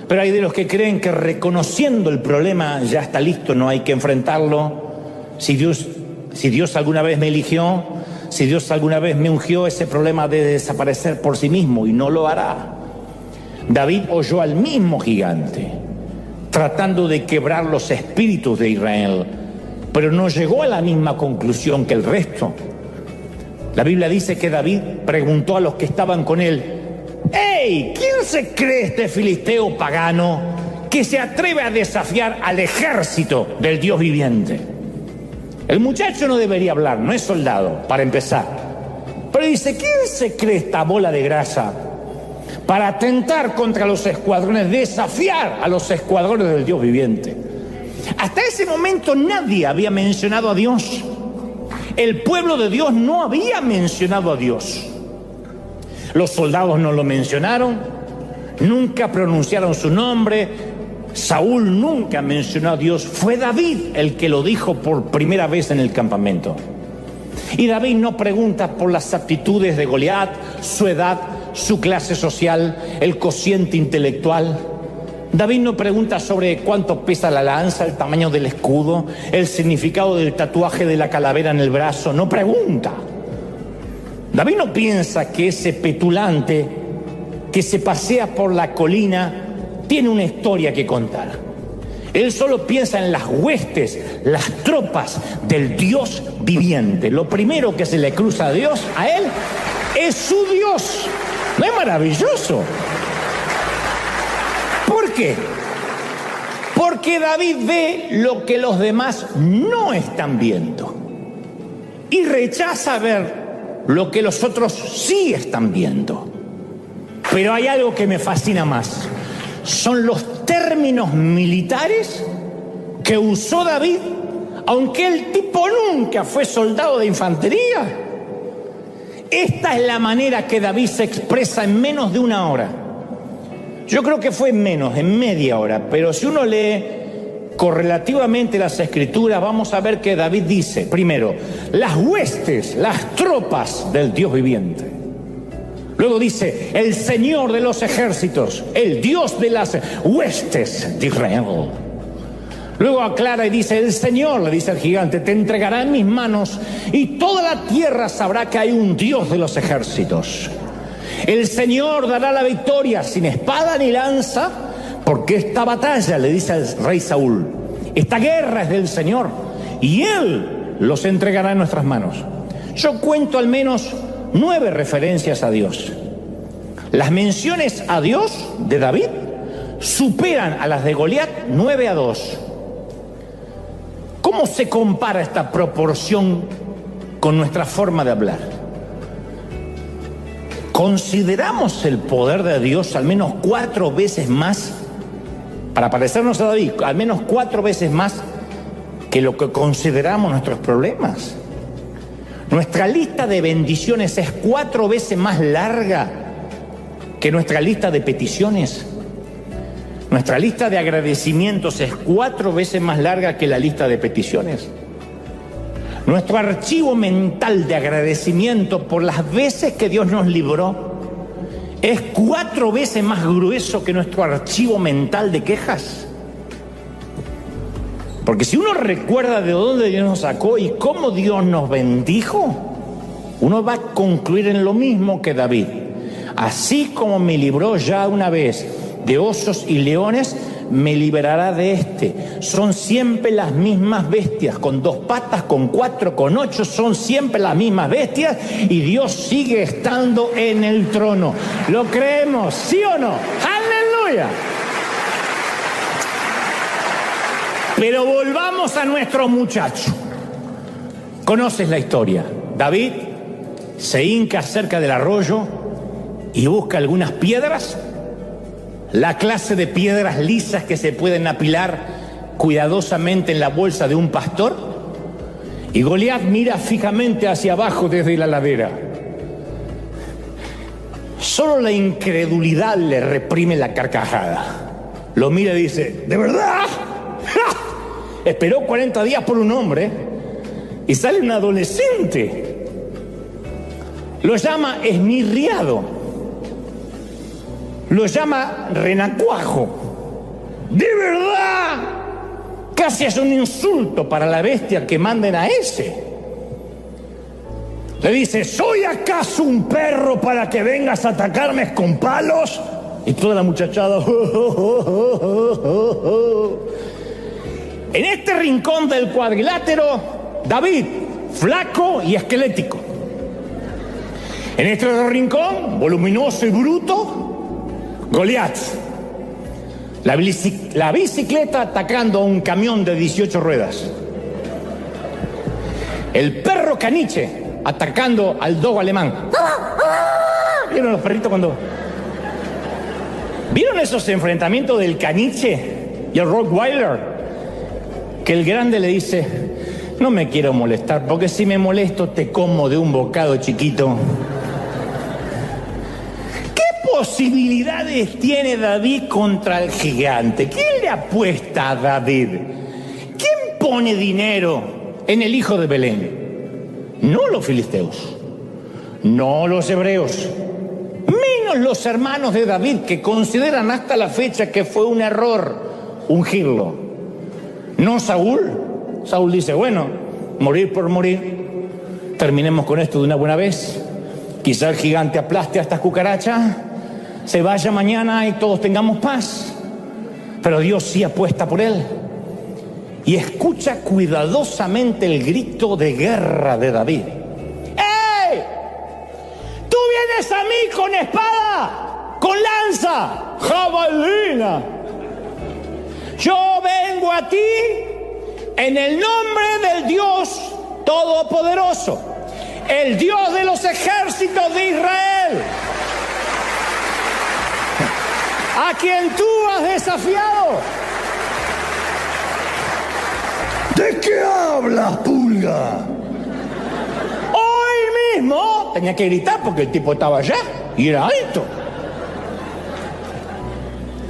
Pero hay de los que creen que reconociendo el problema ya está listo, no hay que enfrentarlo. Si Dios alguna vez me eligió, si Dios alguna vez me ungió, ese problema debe desaparecer por sí mismo, y no lo hará. David oyó al mismo gigante tratando de quebrar los espíritus de Israel, pero no llegó a la misma conclusión que el resto. La Biblia dice que David preguntó a los que estaban con él: ¡Ey! ¿Quién se cree este filisteo pagano que se atreve a desafiar al ejército del Dios viviente? El muchacho no debería hablar, no es soldado, para empezar. Pero dice: ¿quién se cree esta bola de grasa para atentar contra los escuadrones, desafiar a los escuadrones del Dios viviente. Hasta ese momento nadie había mencionado a Dios. El pueblo de Dios no había mencionado a Dios. Los soldados no lo mencionaron, nunca pronunciaron su nombre. Saúl nunca mencionó a Dios. Fue David el que lo dijo por primera vez en el campamento. Y David no pregunta por las aptitudes de Goliat, su edad, su clase social, el cociente intelectual. David no pregunta sobre cuánto pesa la lanza, el tamaño del escudo, el significado del tatuaje de la calavera en el brazo. No pregunta. David no piensa que ese petulante que se pasea por la colina tiene una historia que contar. Él solo piensa en las huestes, las tropas del Dios viviente. Lo primero que se le cruza a Dios, a él, es su Dios. ¿No es maravilloso? ¿Por qué? Porque David ve lo que los demás no están viendo y rechaza ver lo que los otros sí están viendo. Pero hay algo que me fascina más. Son los términos militares que usó David, aunque el tipo nunca fue soldado de infantería. Esta es la manera que David se expresa en menos de una hora. Yo creo que fue en media hora, pero si uno lee correlativamente las escrituras, vamos a ver que David dice, primero, las huestes, las tropas del Dios viviente. Luego dice, el Señor de los ejércitos, el Dios de las huestes de Israel. Luego aclara y dice, el Señor, le dice al gigante, te entregará en mis manos y toda la tierra sabrá que hay un Dios de los ejércitos. El Señor dará la victoria sin espada ni lanza, porque esta batalla, le dice al rey Saúl, esta guerra es del Señor y Él los entregará en nuestras manos. Yo cuento al menos 9 referencias a Dios. Las menciones a Dios de David superan a las de Goliat 9-2. ¿Cómo se compara esta proporción con nuestra forma de hablar? ¿Consideramos el poder de Dios al menos 4 veces más, para parecernos a David, al menos 4 veces más que lo que consideramos nuestros problemas? Nuestra lista de bendiciones es 4 veces más larga que nuestra lista de peticiones. Nuestra lista de agradecimientos es 4 veces más larga que la lista de peticiones. Nuestro archivo mental de agradecimiento por las veces que Dios nos libró es 4 veces más grueso que nuestro archivo mental de quejas. Porque si uno recuerda de dónde Dios nos sacó y cómo Dios nos bendijo, uno va a concluir en lo mismo que David. Así como me libró ya una vez de osos y leones, me liberará de este. Son siempre las mismas bestias, con 2 patas, con 4, con 8, son siempre las mismas bestias y Dios sigue estando en el trono. ¿Lo creemos? ¿Sí o no? ¡Aleluya! Pero volvamos a nuestro muchacho. Conoces la historia. David se hinca cerca del arroyo y busca algunas piedras, la clase de piedras lisas que se pueden apilar cuidadosamente en la bolsa de un pastor, y Goliat mira fijamente hacia abajo desde la ladera. Solo la incredulidad le reprime la carcajada. Lo mira y dice, ¿de verdad? ¡Ja! Esperó 40 días por un hombre y sale un adolescente. Lo llama esmirriado. Lo llama renacuajo. ¿De verdad? Casi es un insulto para la bestia que manden a ese. Le dice, ¿soy acaso un perro para que vengas a atacarme con palos? Y toda la muchachada. En este rincón del cuadrilátero, David, flaco y esquelético. En este otro rincón, voluminoso y bruto, Goliat. La bicicleta atacando a un camión de 18 ruedas. El perro caniche atacando al dogo alemán. ¿Vieron los perritos cuando...? ¿Vieron esos enfrentamientos del caniche y el Rottweiler? Que el grande le dice, no me quiero molestar, porque si me molesto te como de un bocado chiquito. ¿Qué posibilidades tiene David contra el gigante? ¿Quién le apuesta a David? ¿Quién pone dinero en el hijo de Belén? No los filisteos, no los hebreos, menos los hermanos de David, que consideran hasta la fecha que fue un error ungirlo. No Saúl. Saúl dice, bueno, morir por morir, terminemos con esto de una buena vez. Quizá el gigante aplaste a estas cucarachas, se vaya mañana y todos tengamos paz. Pero Dios sí apuesta por él. Y escucha cuidadosamente el grito de guerra de David. ¡Ey! ¡Tú vienes a mí con espada, con lanza, jabalina! Yo vengo a ti en el nombre del Dios Todopoderoso, el Dios de los ejércitos de Israel, a quien tú has desafiado. ¿De qué hablas, pulga? Hoy mismo tenía que gritar porque el tipo estaba allá y era alto.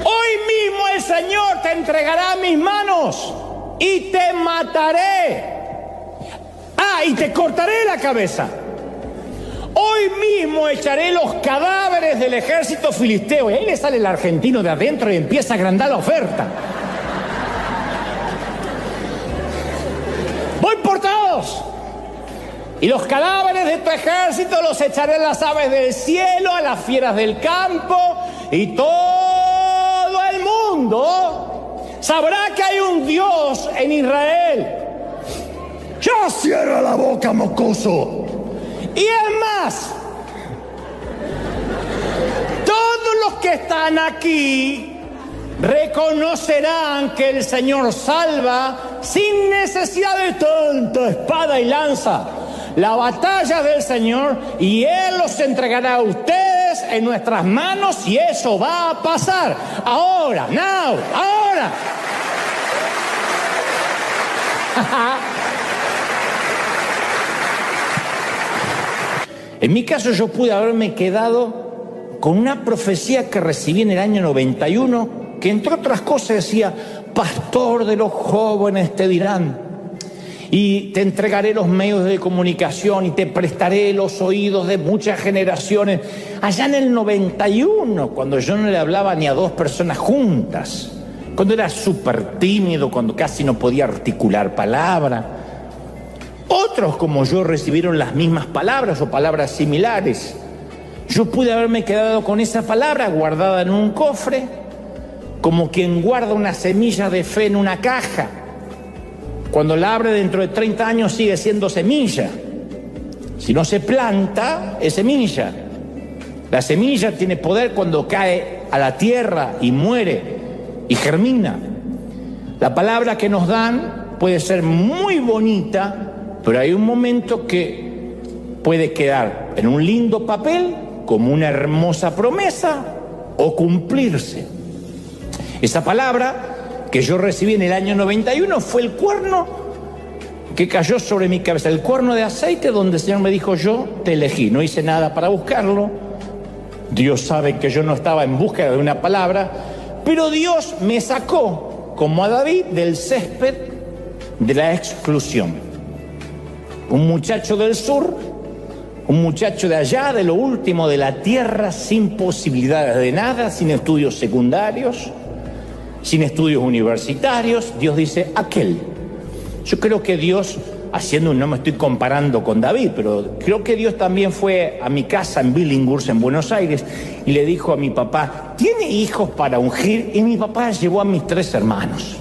Hoy mismo el Señor te entregará a mis manos y te mataré. Y te cortaré la cabeza. Hoy mismo echaré los cadáveres del ejército filisteo. Y ahí le sale el argentino de adentro y empieza a agrandar la oferta. Voy por todos. Y los cadáveres de tu ejército los echaré a las aves del cielo, a las fieras del campo, y todo el mundo sabrá que hay un Dios en Israel. ¡Ya cierra la boca, mocoso! Y es más, todos los que están aquí reconocerán que el Señor salva sin necesidad de tanta espada y lanza. La batalla del Señor, y Él los entregará a ustedes en nuestras manos, y eso va a pasar. Ahora, ahora. En mi caso yo pude haberme quedado con una profecía que recibí en el año 91, que entre otras cosas decía, pastor de los jóvenes te dirán, y te entregaré los medios de comunicación y te prestaré los oídos de muchas generaciones. Allá en el 91, cuando yo no le hablaba ni a dos personas juntas, cuando era súper tímido, cuando casi no podía articular palabra. Otros como yo recibieron las mismas palabras o palabras similares. Yo pude haberme quedado con esa palabra guardada en un cofre, como quien guarda una semilla de fe en una caja. Cuando la abre dentro de 30 años sigue siendo semilla. Si no se planta, es semilla. La semilla tiene poder cuando cae a la tierra y muere y germina. La palabra que nos dan puede ser muy bonita, pero hay un momento que puede quedar en un lindo papel como una hermosa promesa o cumplirse. Esa palabra que yo recibí en el año 91 fue el cuerno que cayó sobre mi cabeza, el cuerno de aceite donde el Señor me dijo, yo te elegí, no hice nada para buscarlo. Dios sabe que yo no estaba en búsqueda de una palabra, pero Dios me sacó, como a David, del césped de la exclusión. Un muchacho del sur, un muchacho de allá, de lo último de la tierra, sin posibilidades de nada, sin estudios secundarios, sin estudios universitarios. Dios dice, aquel. Yo creo que Dios, no me estoy comparando con David, pero creo que Dios también fue a mi casa en Billinghurst, en Buenos Aires, y le dijo a mi papá, ¿tiene hijos para ungir? Y mi papá llevó a mis 3 hermanos.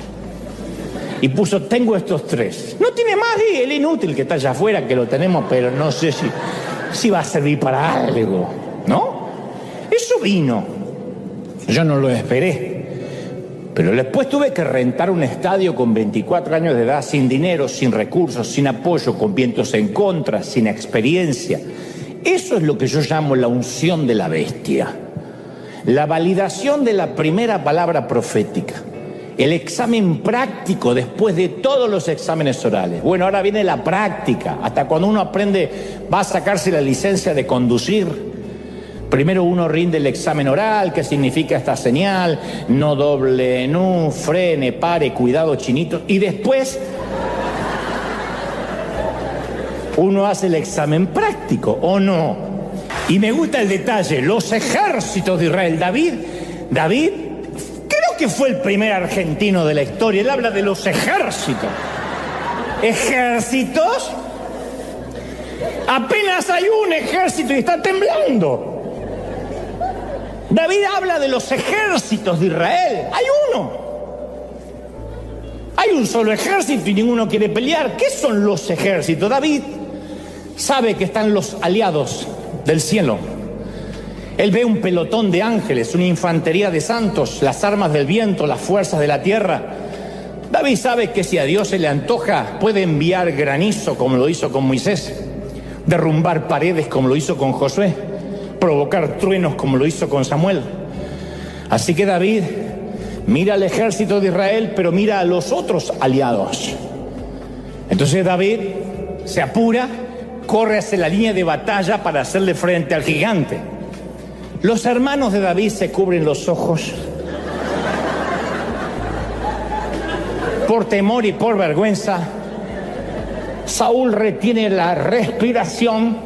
Y puso, tengo estos 3. No tiene más, y el inútil que está allá afuera, que lo tenemos, pero no sé si va a servir para algo, ¿no? Eso vino. Yo no lo esperé. Pero después tuve que rentar un estadio con 24 años de edad, sin dinero, sin recursos, sin apoyo, con vientos en contra, sin experiencia. Eso es lo que yo llamo la unción de la bestia. la validación de la primera palabra profética, el examen práctico después de todos los exámenes orales. Bueno, ahora viene la práctica. Hasta cuando uno aprende, va a sacarse la licencia de conducir. Primero uno rinde el examen oral, que significa esta señal, no doble, no, frene, pare, cuidado, chinito. Y después uno hace el examen práctico, ¿o no? Y me gusta el detalle, los ejércitos de Israel. David creo que fue el primer argentino de la historia. Él habla de los ejércitos. ¿Ejércitos? Apenas hay un ejército y está temblando. David habla de los ejércitos de Israel. Hay uno. Hay un solo ejército y ninguno quiere pelear. ¿Qué son los ejércitos? David sabe que están los aliados del cielo. Él ve un pelotón de ángeles, una infantería de santos, las armas del viento, las fuerzas de la tierra. David sabe que si a Dios se le antoja, puede enviar granizo como lo hizo con Moisés, derrumbar paredes como lo hizo con Josué, provocar truenos como lo hizo con Samuel. Así que David mira al ejército de Israel, pero mira a los otros aliados. Entonces David se apura, corre hacia la línea de batalla para hacerle frente al gigante. Los hermanos de David se cubren los ojos por temor y por vergüenza. Saúl retiene la respiración,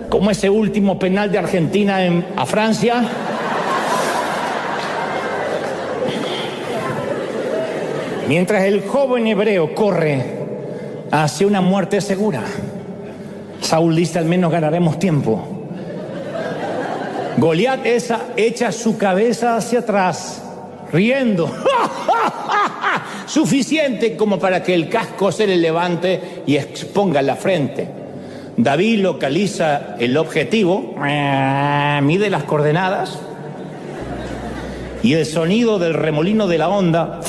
como ese último penal de Argentina a Francia. Mientras el joven hebreo corre hacia una muerte segura, Saúl dice: al menos ganaremos tiempo. Goliat echa su cabeza hacia atrás, riendo. Suficiente como para que el casco se le levante y exponga la frente. David localiza el objetivo, mide las coordenadas y el sonido del remolino de la onda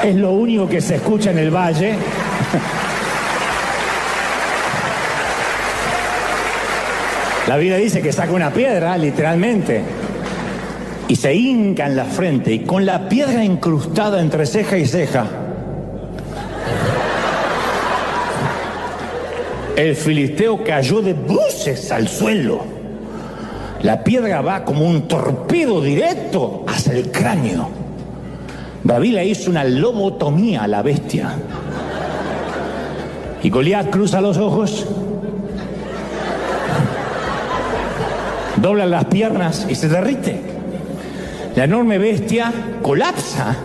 es lo único que se escucha en el valle. La Biblia dice que saca una piedra, literalmente, y se hinca en la frente, y con la piedra incrustada entre ceja y ceja, el filisteo cayó de bruces al suelo. La piedra va como un torpedo directo hacia el cráneo. David le hizo una lobotomía a la bestia. Y Goliat cruza los ojos, dobla las piernas y se derrite. La enorme bestia colapsa,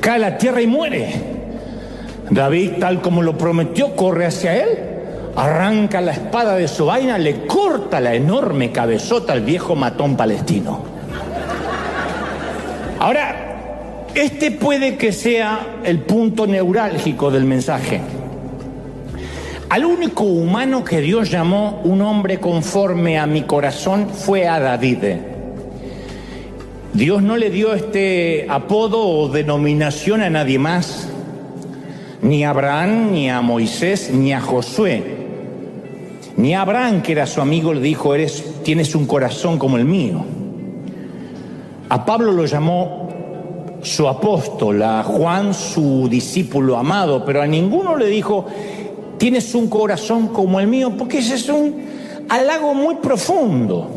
cae a la tierra y muere. David, tal como lo prometió, corre hacia él, arranca la espada de su vaina, le corta la enorme cabezota al viejo matón palestino. Ahora, este puede que sea el punto neurálgico del mensaje. Al único humano que Dios llamó un hombre conforme a mi corazón fue a David. Dios no le dio este apodo o denominación a nadie más, ni a Abraham, ni a Moisés, ni a Josué. Ni a Abraham, que era su amigo, le dijo: tienes un corazón como el mío. A Pablo lo llamó su apóstol, a Juan su discípulo amado, pero a ninguno le dijo: tienes un corazón como el mío, porque ese es un halago muy profundo.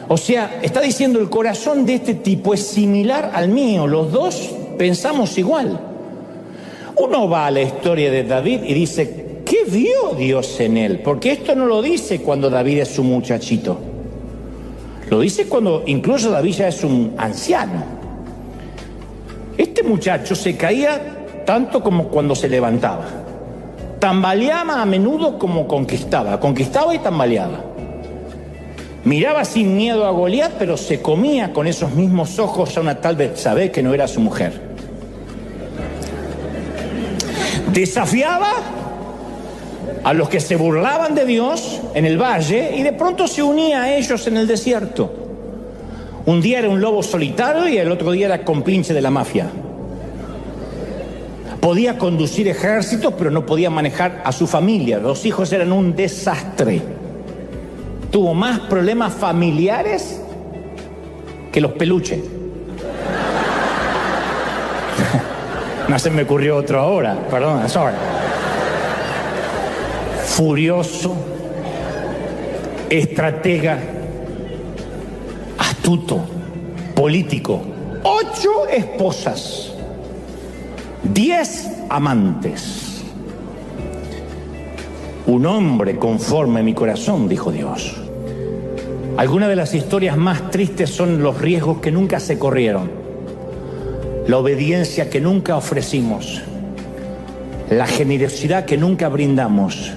O sea, está diciendo: el corazón de este tipo es similar al mío, los dos pensamos igual. Uno va a la historia de David y dice: ¿qué vio Dios en él? Porque esto no lo dice cuando David es un muchachito, lo dice cuando incluso David ya es un anciano. Este muchacho se caía tanto como cuando se levantaba, tambaleaba a menudo como conquistaba y tambaleaba. Miraba sin miedo a Goliat, pero se comía con esos mismos ojos a una tal Betsabé que no era su mujer. Desafiaba a los que se burlaban de Dios en el valle y de pronto se unía a ellos en el desierto. Un día era un lobo solitario y el otro día era compinche de la mafia. Podía conducir ejércitos, pero no podía manejar a su familia. Los hijos eran un desastre. Tuvo más problemas familiares que los peluches. No se me ocurrió otro ahora, perdón, sorry. Furioso, estratega, astuto, político, 8 esposas, 10 amantes. Un hombre conforme a mi corazón, dijo Dios. Algunas de las historias más tristes son los riesgos que nunca se corrieron, la obediencia que nunca ofrecimos, la generosidad que nunca brindamos,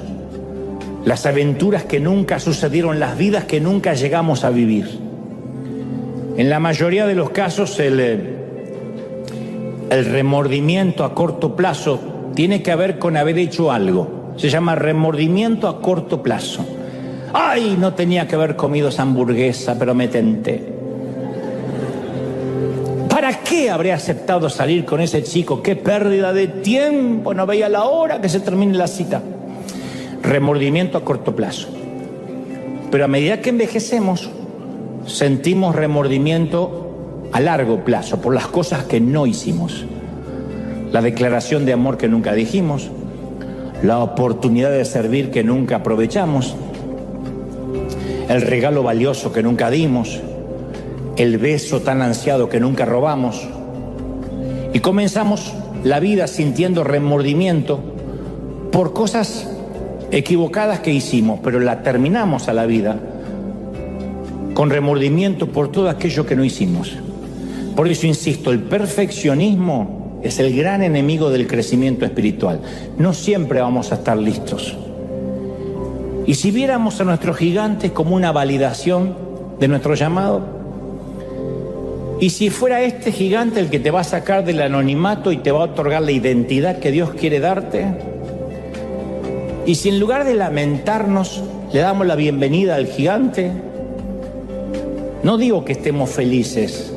las aventuras que nunca sucedieron, las vidas que nunca llegamos a vivir. En la mayoría de los casos el remordimiento a corto plazo tiene que ver con haber hecho algo. Se llama remordimiento a corto plazo. ¡Ay! No tenía que haber comido esa hamburguesa, pero me tenté. ¿Para qué habré aceptado salir con ese chico? ¡Qué pérdida de tiempo! No veía la hora que se termine la cita. Remordimiento a corto plazo. Pero a medida que envejecemos, sentimos remordimiento a largo plazo por las cosas que no hicimos. La declaración de amor que nunca dijimos, la oportunidad de servir que nunca aprovechamos, el regalo valioso que nunca dimos, el beso tan ansiado que nunca robamos. Y comenzamos la vida sintiendo remordimiento por cosas equivocadas que hicimos, pero la terminamos a la vida con remordimiento por todo aquello que no hicimos. Por eso insisto, el perfeccionismo es el gran enemigo del crecimiento espiritual. No siempre vamos a estar listos. Y si viéramos a nuestros gigantes como una validación de nuestro llamado, y si fuera este gigante el que te va a sacar del anonimato y te va a otorgar la identidad que Dios quiere darte, y si en lugar de lamentarnos le damos la bienvenida al gigante, no digo que estemos felices,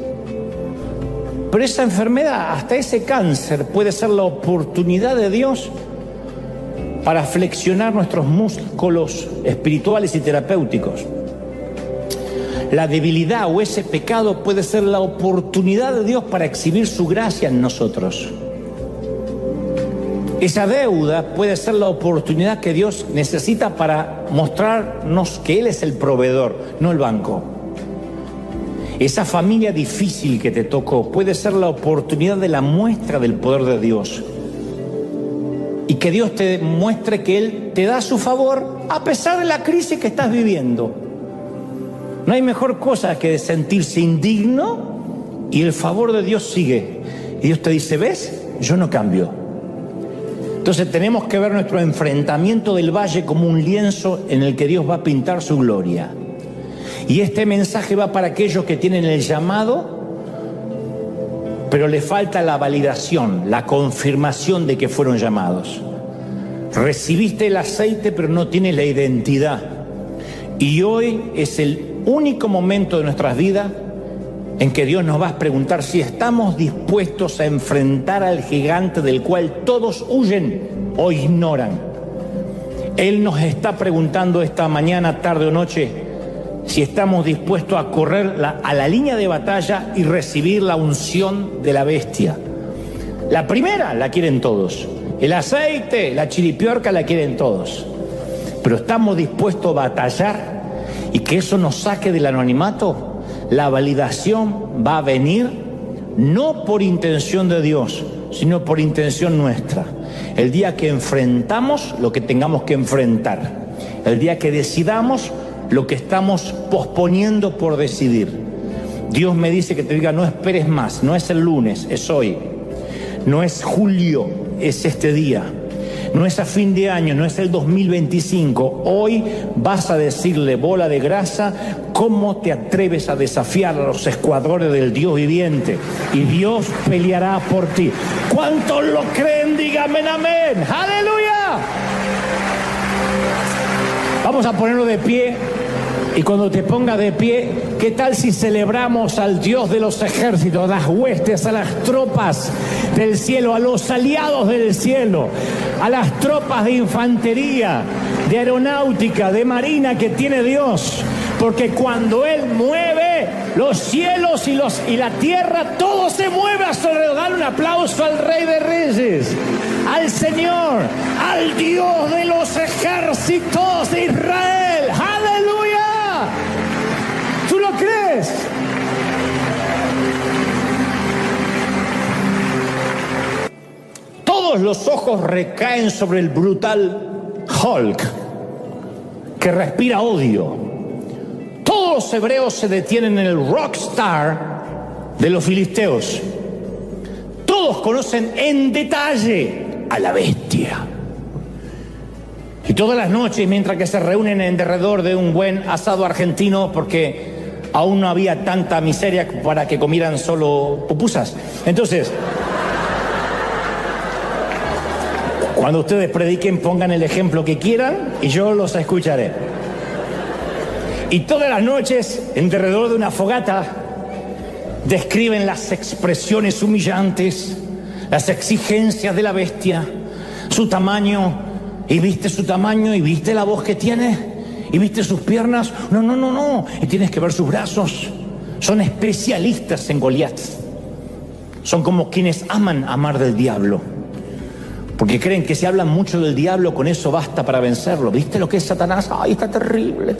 pero esa enfermedad, hasta ese cáncer, puede ser la oportunidad de Dios para flexionar nuestros músculos espirituales y terapéuticos. La debilidad o ese pecado puede ser la oportunidad de Dios para exhibir su gracia en nosotros. Esa deuda puede ser la oportunidad que Dios necesita para mostrarnos que Él es el proveedor, no el banco. Esa familia difícil que te tocó puede ser la oportunidad de la muestra del poder de Dios. Y que Dios te muestre que Él te da su favor a pesar de la crisis que estás viviendo. No hay mejor cosa que sentirse indigno y el favor de Dios sigue. Y Dios te dice, ¿ves? Yo no cambio. Entonces tenemos que ver nuestro enfrentamiento del valle como un lienzo en el que Dios va a pintar su gloria. Y este mensaje va para aquellos que tienen el llamado, pero le falta la validación, la confirmación de que fueron llamados. Recibiste el aceite, pero no tienes la identidad. Y hoy es el único momento de nuestras vidas en que Dios nos va a preguntar si estamos dispuestos a enfrentar al gigante del cual todos huyen o ignoran. Él nos está preguntando esta mañana, tarde o noche, si estamos dispuestos a correr a la línea de batalla y recibir la unción de la bestia. La primera la quieren todos. El aceite, la chiripiorca la quieren todos. Pero estamos dispuestos a batallar y que eso nos saque del anonimato. La validación va a venir no por intención de Dios, sino por intención nuestra. El día que enfrentamos lo que tengamos que enfrentar. El día que decidamos lo que estamos posponiendo por decidir. Dios me dice que te diga, no esperes más, no es el lunes, es hoy. No es julio, es este día. No es a fin de año, no es el 2025. Hoy vas a decirle, bola de grasa, ¿cómo te atreves a desafiar a los escuadrones del Dios viviente? Y Dios peleará por ti. ¿Cuántos lo creen? Díganme amén. ¡Aleluya! Vamos a ponerlo de pie. Y cuando te ponga de pie, ¿qué tal si celebramos al Dios de los ejércitos, a las huestes, a las tropas del cielo, a los aliados del cielo, a las tropas de infantería, de aeronáutica, de marina que tiene Dios? Porque cuando Él mueve los cielos y la tierra, todo se mueve a su alrededor. Dale un aplauso al Rey de Reyes, al Señor, al Dios de los ejércitos de Israel. ¡Aleluya! ¿Tú lo crees? Todos los ojos recaen sobre el brutal Hulk, que respira odio. Todos los hebreos se detienen en el rockstar de los filisteos. Todos conocen en detalle a la bestia. Y todas las noches, mientras que se reúnen en derredor de un buen asado argentino, porque aún no había tanta miseria para que comieran solo pupusas. Entonces, cuando ustedes prediquen, pongan el ejemplo que quieran y yo los escucharé. Y todas las noches, en derredor de una fogata, describen las expresiones humillantes, las exigencias de la bestia, su tamaño. ¿Y viste su tamaño? ¿Y viste la voz que tiene? ¿Y viste sus piernas? No. Y tienes que ver sus brazos. Son especialistas en Goliat. Son como quienes aman amar del diablo. Porque creen que si hablan mucho del diablo, con eso basta para vencerlo. ¿Viste lo que es Satanás? ¡Ay, está terrible!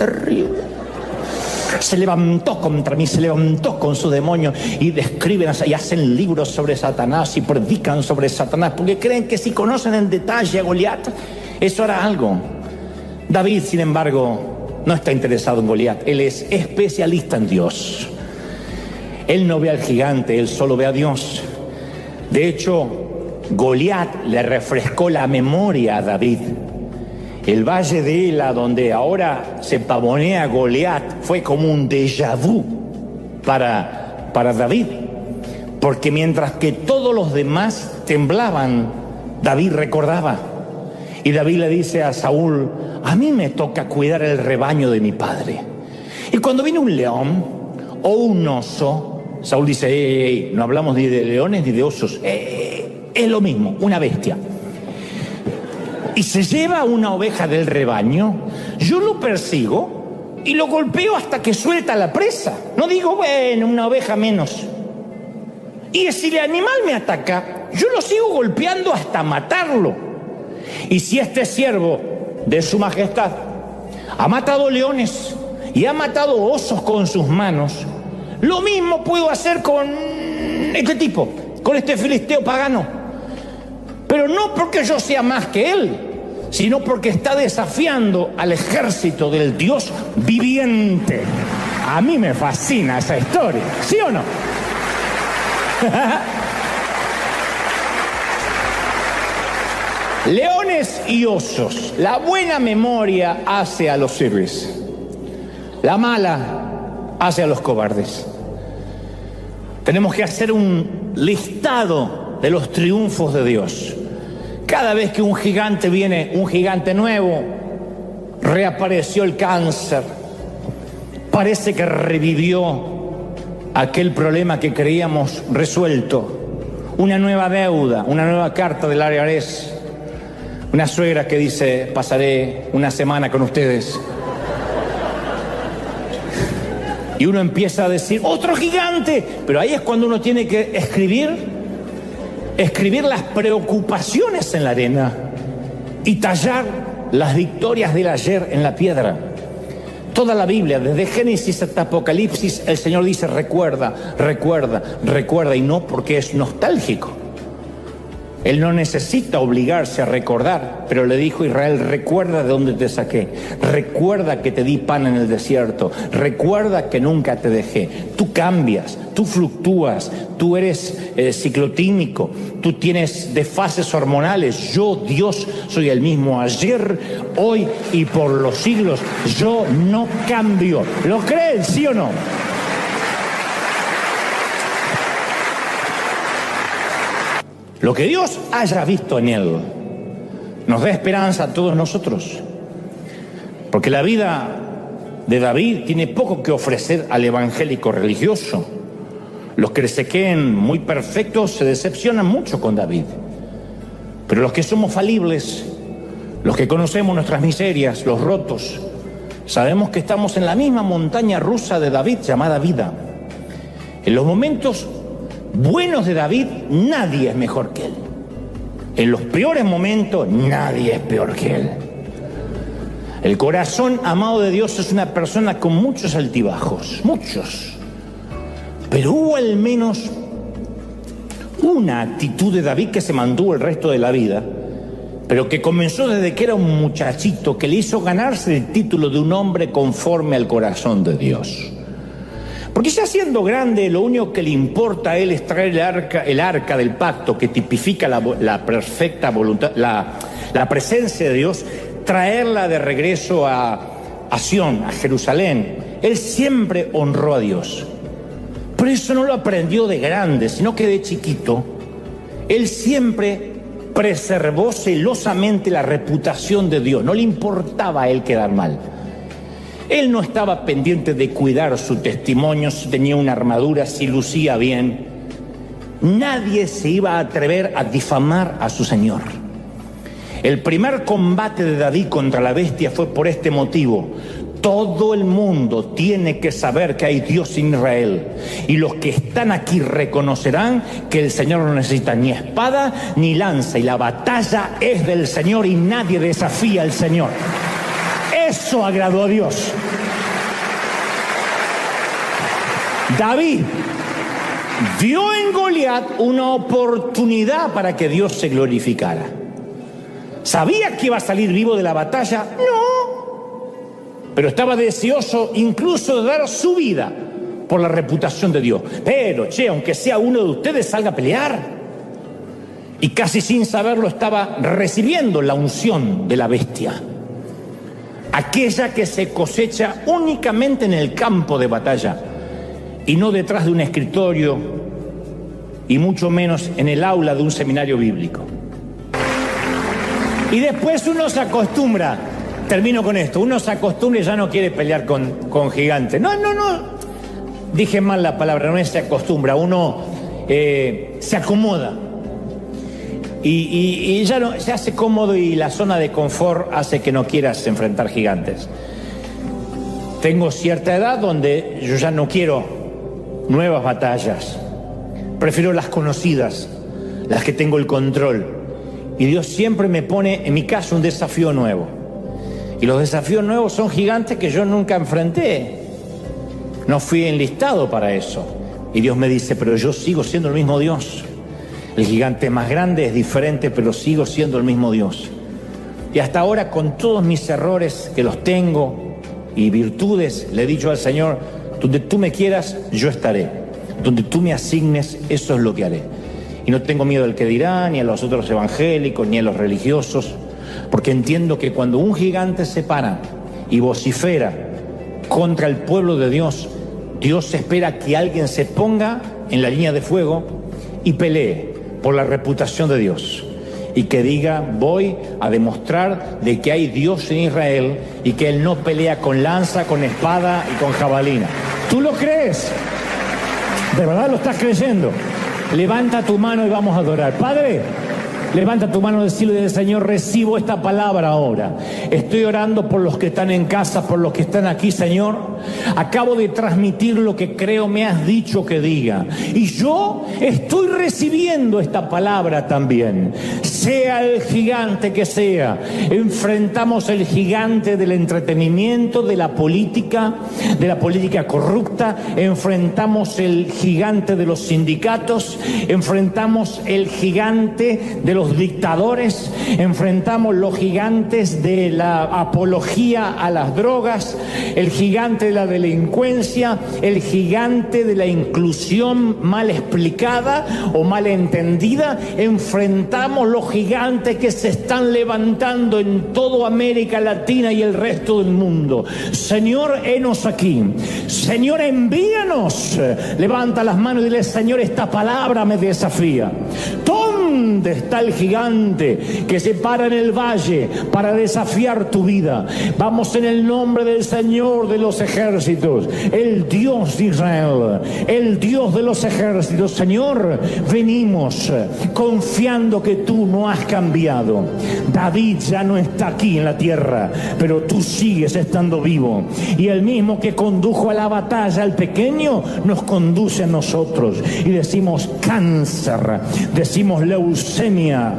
Se levantó contra mí, se levantó con su demonio. Y describen y hacen libros sobre Satanás y predican sobre Satanás. Porque creen que si conocen en detalle a Goliat, eso hará algo. David, sin embargo, no está interesado en Goliat. Él es especialista en Dios. Él no ve al gigante, él solo ve a Dios. De hecho, Goliat le refrescó la memoria a David. El valle de Ela, donde ahora se pavonea Goliat, fue como un déjà vu para David. Porque mientras que todos los demás temblaban, David recordaba. Y David le dice a Saúl: a mí me toca cuidar el rebaño de mi padre. Y cuando viene un león o un oso, Saúl dice: ey, no hablamos ni de leones ni de osos. Es lo mismo, una bestia. Y se lleva una oveja del rebaño, yo lo persigo y lo golpeo hasta que suelta la presa. No digo, bueno, una oveja menos. Y si el animal me ataca, yo lo sigo golpeando hasta matarlo. Y si este siervo de su majestad ha matado leones y ha matado osos con sus manos, lo mismo puedo hacer con este tipo, con este filisteo pagano. Pero no porque yo sea más que él, sino porque está desafiando al ejército del Dios viviente. A mí me fascina esa historia, ¿sí o no? Leones y osos. La buena memoria hace a los héroes. La mala hace a los cobardes. Tenemos que hacer un listado de los triunfos de Dios. Cada vez que un gigante viene, un gigante nuevo, reapareció el cáncer. Parece que revivió aquel problema que creíamos resuelto. Una nueva deuda, una nueva carta del IRS. Una suegra que dice: pasaré una semana con ustedes. Y uno empieza a decir: ¡otro gigante! Pero ahí es cuando uno tiene que escribir las preocupaciones en la arena y tallar las victorias del ayer en la piedra. Toda la Biblia, desde Génesis hasta Apocalipsis, el Señor dice: recuerda, y no porque es nostálgico. Él no necesita obligarse a recordar, pero le dijo a Israel: recuerda de dónde te saqué, recuerda que te di pan en el desierto, recuerda que nunca te dejé. Tú cambias, tú fluctúas, tú eres ciclotímico, tú tienes desfases hormonales. Yo, Dios, soy el mismo ayer, hoy y por los siglos. Yo no cambio. ¿Lo creen, sí o no? Lo que Dios haya visto en él nos da esperanza a todos nosotros. Porque la vida de David tiene poco que ofrecer al evangélico religioso. Los que se creen muy perfectos se decepcionan mucho con David. Pero los que somos falibles, los que conocemos nuestras miserias, los rotos, sabemos que estamos en la misma montaña rusa de David llamada vida. En los momentos buenos de David, nadie es mejor que él. En los peores momentos, nadie es peor que él. El corazón amado de Dios es una persona con muchos altibajos, muchos. Pero hubo al menos una actitud de David que se mantuvo el resto de la vida, pero que comenzó desde que era un muchachito, que le hizo ganarse el título de un hombre conforme al corazón de Dios. Porque ya siendo grande, lo único que le importa a él es traer el arca del pacto, que tipifica la perfecta voluntad, la presencia de Dios, traerla de regreso a Sión, a Jerusalén. Él siempre honró a Dios. Pero eso no lo aprendió de grande, sino que de chiquito, él siempre preservó celosamente la reputación de Dios. No le importaba a él quedar mal. Él no estaba pendiente de cuidar su testimonio, si tenía una armadura, si lucía bien. Nadie se iba a atrever a difamar a su Señor. El primer combate de David contra la bestia fue por este motivo. Todo el mundo tiene que saber que hay Dios en Israel. Y los que están aquí reconocerán que el Señor no necesita ni espada ni lanza. Y la batalla es del Señor y nadie desafía al Señor. Eso agradó a Dios. David vio en Goliat una oportunidad para que Dios se glorificara. ¿Sabía que iba a salir vivo de la batalla? No. Pero estaba deseoso incluso de dar su vida por la reputación de Dios. Pero, aunque sea uno de ustedes, salga a pelear. Y casi sin saberlo estaba recibiendo la unción de la bestia. Aquella que se cosecha únicamente en el campo de batalla y no detrás de un escritorio y mucho menos en el aula de un seminario bíblico. Y después uno se acostumbra, termino con esto, uno se acostumbra y ya no quiere pelear con gigantes. No, dije mal la palabra, no es se acostumbra, uno se acomoda. Y ya no, se hace cómodo y la zona de confort hace que no quieras enfrentar gigantes. Tengo cierta edad donde yo ya no quiero nuevas batallas. Prefiero las conocidas, las que tengo el control. Y Dios siempre me pone, en mi caso, un desafío nuevo. Y los desafíos nuevos son gigantes que yo nunca enfrenté. No fui enlistado para eso. Y Dios me dice, pero yo sigo siendo el mismo Dios. El gigante más grande es diferente, pero sigo siendo el mismo Dios. Y hasta ahora, con todos mis errores, que los tengo, y virtudes, le he dicho al Señor, donde tú me quieras, yo estaré. Donde tú me asignes, eso es lo que haré. Y no tengo miedo al que dirá, ni a los otros evangélicos, ni a los religiosos, porque entiendo que cuando un gigante se para y vocifera contra el pueblo de Dios, Dios espera que alguien se ponga en la línea de fuego y pelee por la reputación de Dios. Y que diga, voy a demostrar de que hay Dios en Israel y que Él no pelea con lanza, con espada y con jabalina. ¿Tú lo crees? ¿De verdad lo estás creyendo? Levanta tu mano y vamos a adorar. Padre, levanta tu mano, decirle, Señor, recibo esta palabra ahora. Estoy orando por los que están en casa, por los que están aquí, Señor. Acabo de transmitir lo que creo me has dicho que diga. Y yo estoy recibiendo esta palabra también. Sea el gigante que sea, enfrentamos el gigante del entretenimiento, de la política corrupta, enfrentamos el gigante de los sindicatos, enfrentamos el gigante de los dictadores, enfrentamos los gigantes de la apología a las drogas, el gigante de la delincuencia, el gigante de la inclusión mal explicada o mal entendida, enfrentamos los gigantes que se están levantando en toda América Latina y el resto del mundo. Señor, henos aquí. Señor, envíanos. Levanta las manos y dile, Señor, esta palabra me desafía. Toma ¿Dónde está el gigante que se para en el valle para desafiar tu vida? Vamos en el nombre del Señor de los ejércitos, el Dios de Israel, el Dios de los ejércitos. Señor, venimos confiando que tú no has cambiado. David ya no está aquí en la tierra, pero tú sigues estando vivo. Y el mismo que condujo a la batalla al pequeño, nos conduce a nosotros. Y decimos cáncer, decimos leucemia,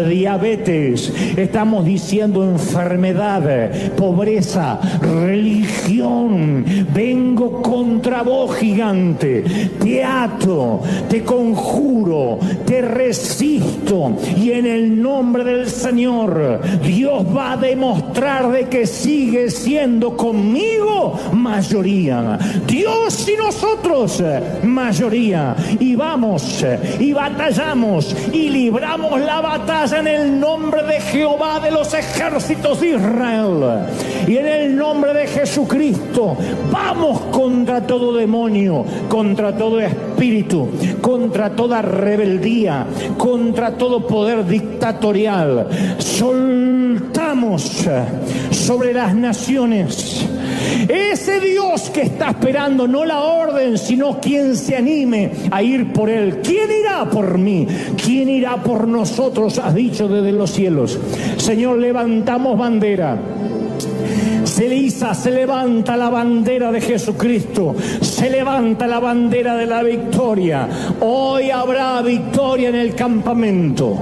diabetes, estamos diciendo enfermedad, pobreza, religión. Vengo contra vos, gigante. Te ato, te conjuro, te resisto. Y en el nombre del Señor, Dios va a demostrar de que sigue siendo conmigo mayoría. Dios y nosotros mayoría. Y vamos y batallamos y libramos la batalla en el nombre de Jehová de los ejércitos de Israel. Y en el nombre de Jesucristo vamos contra todo demonio, contra todo espíritu, contra toda rebeldía, contra todo poder dictatorial. Soltamos sobre las naciones ese Dios que está esperando no la orden, sino quien se anime a ir por él. ¿Quién irá por mí? ¿Quién irá por nosotros? Has dicho desde los cielos. Señor, levantamos bandera. Se levanta la bandera de Jesucristo, se levanta la bandera de la victoria. Hoy habrá victoria en el campamento,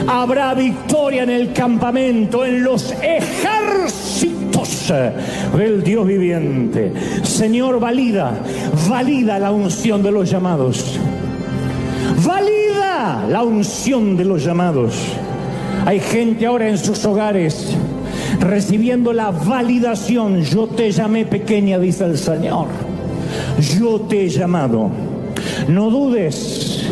habrá victoria en el campamento, en los ejércitos del Dios viviente. Señor, valida la unción de los llamados, valida la unción de los llamados. Hay gente ahora en sus hogares recibiendo la validación. Yo te llamé pequeña, dice el Señor. Yo te he llamado. No dudes.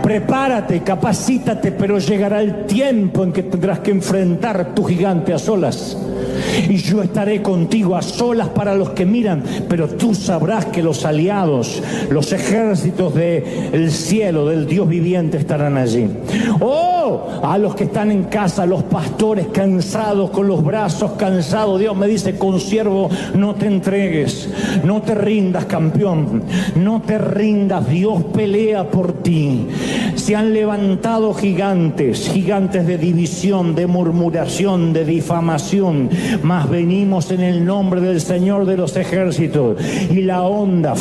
Prepárate, capacítate, pero llegará el tiempo en que tendrás que enfrentar tu gigante a solas. Y yo estaré contigo a solas para los que miran, pero tú sabrás que los aliados, los ejércitos del cielo, del Dios viviente, estarán allí. Oh, a los que están en casa, los pastores cansados, con los brazos cansados, Dios me dice, consiervo, no te entregues, no te rindas, campeón, no te rindas, Dios pelea por ti. Se han levantado gigantes de división, de murmuración, de difamación, mas venimos en el nombre del Señor de los ejércitos. Y la onda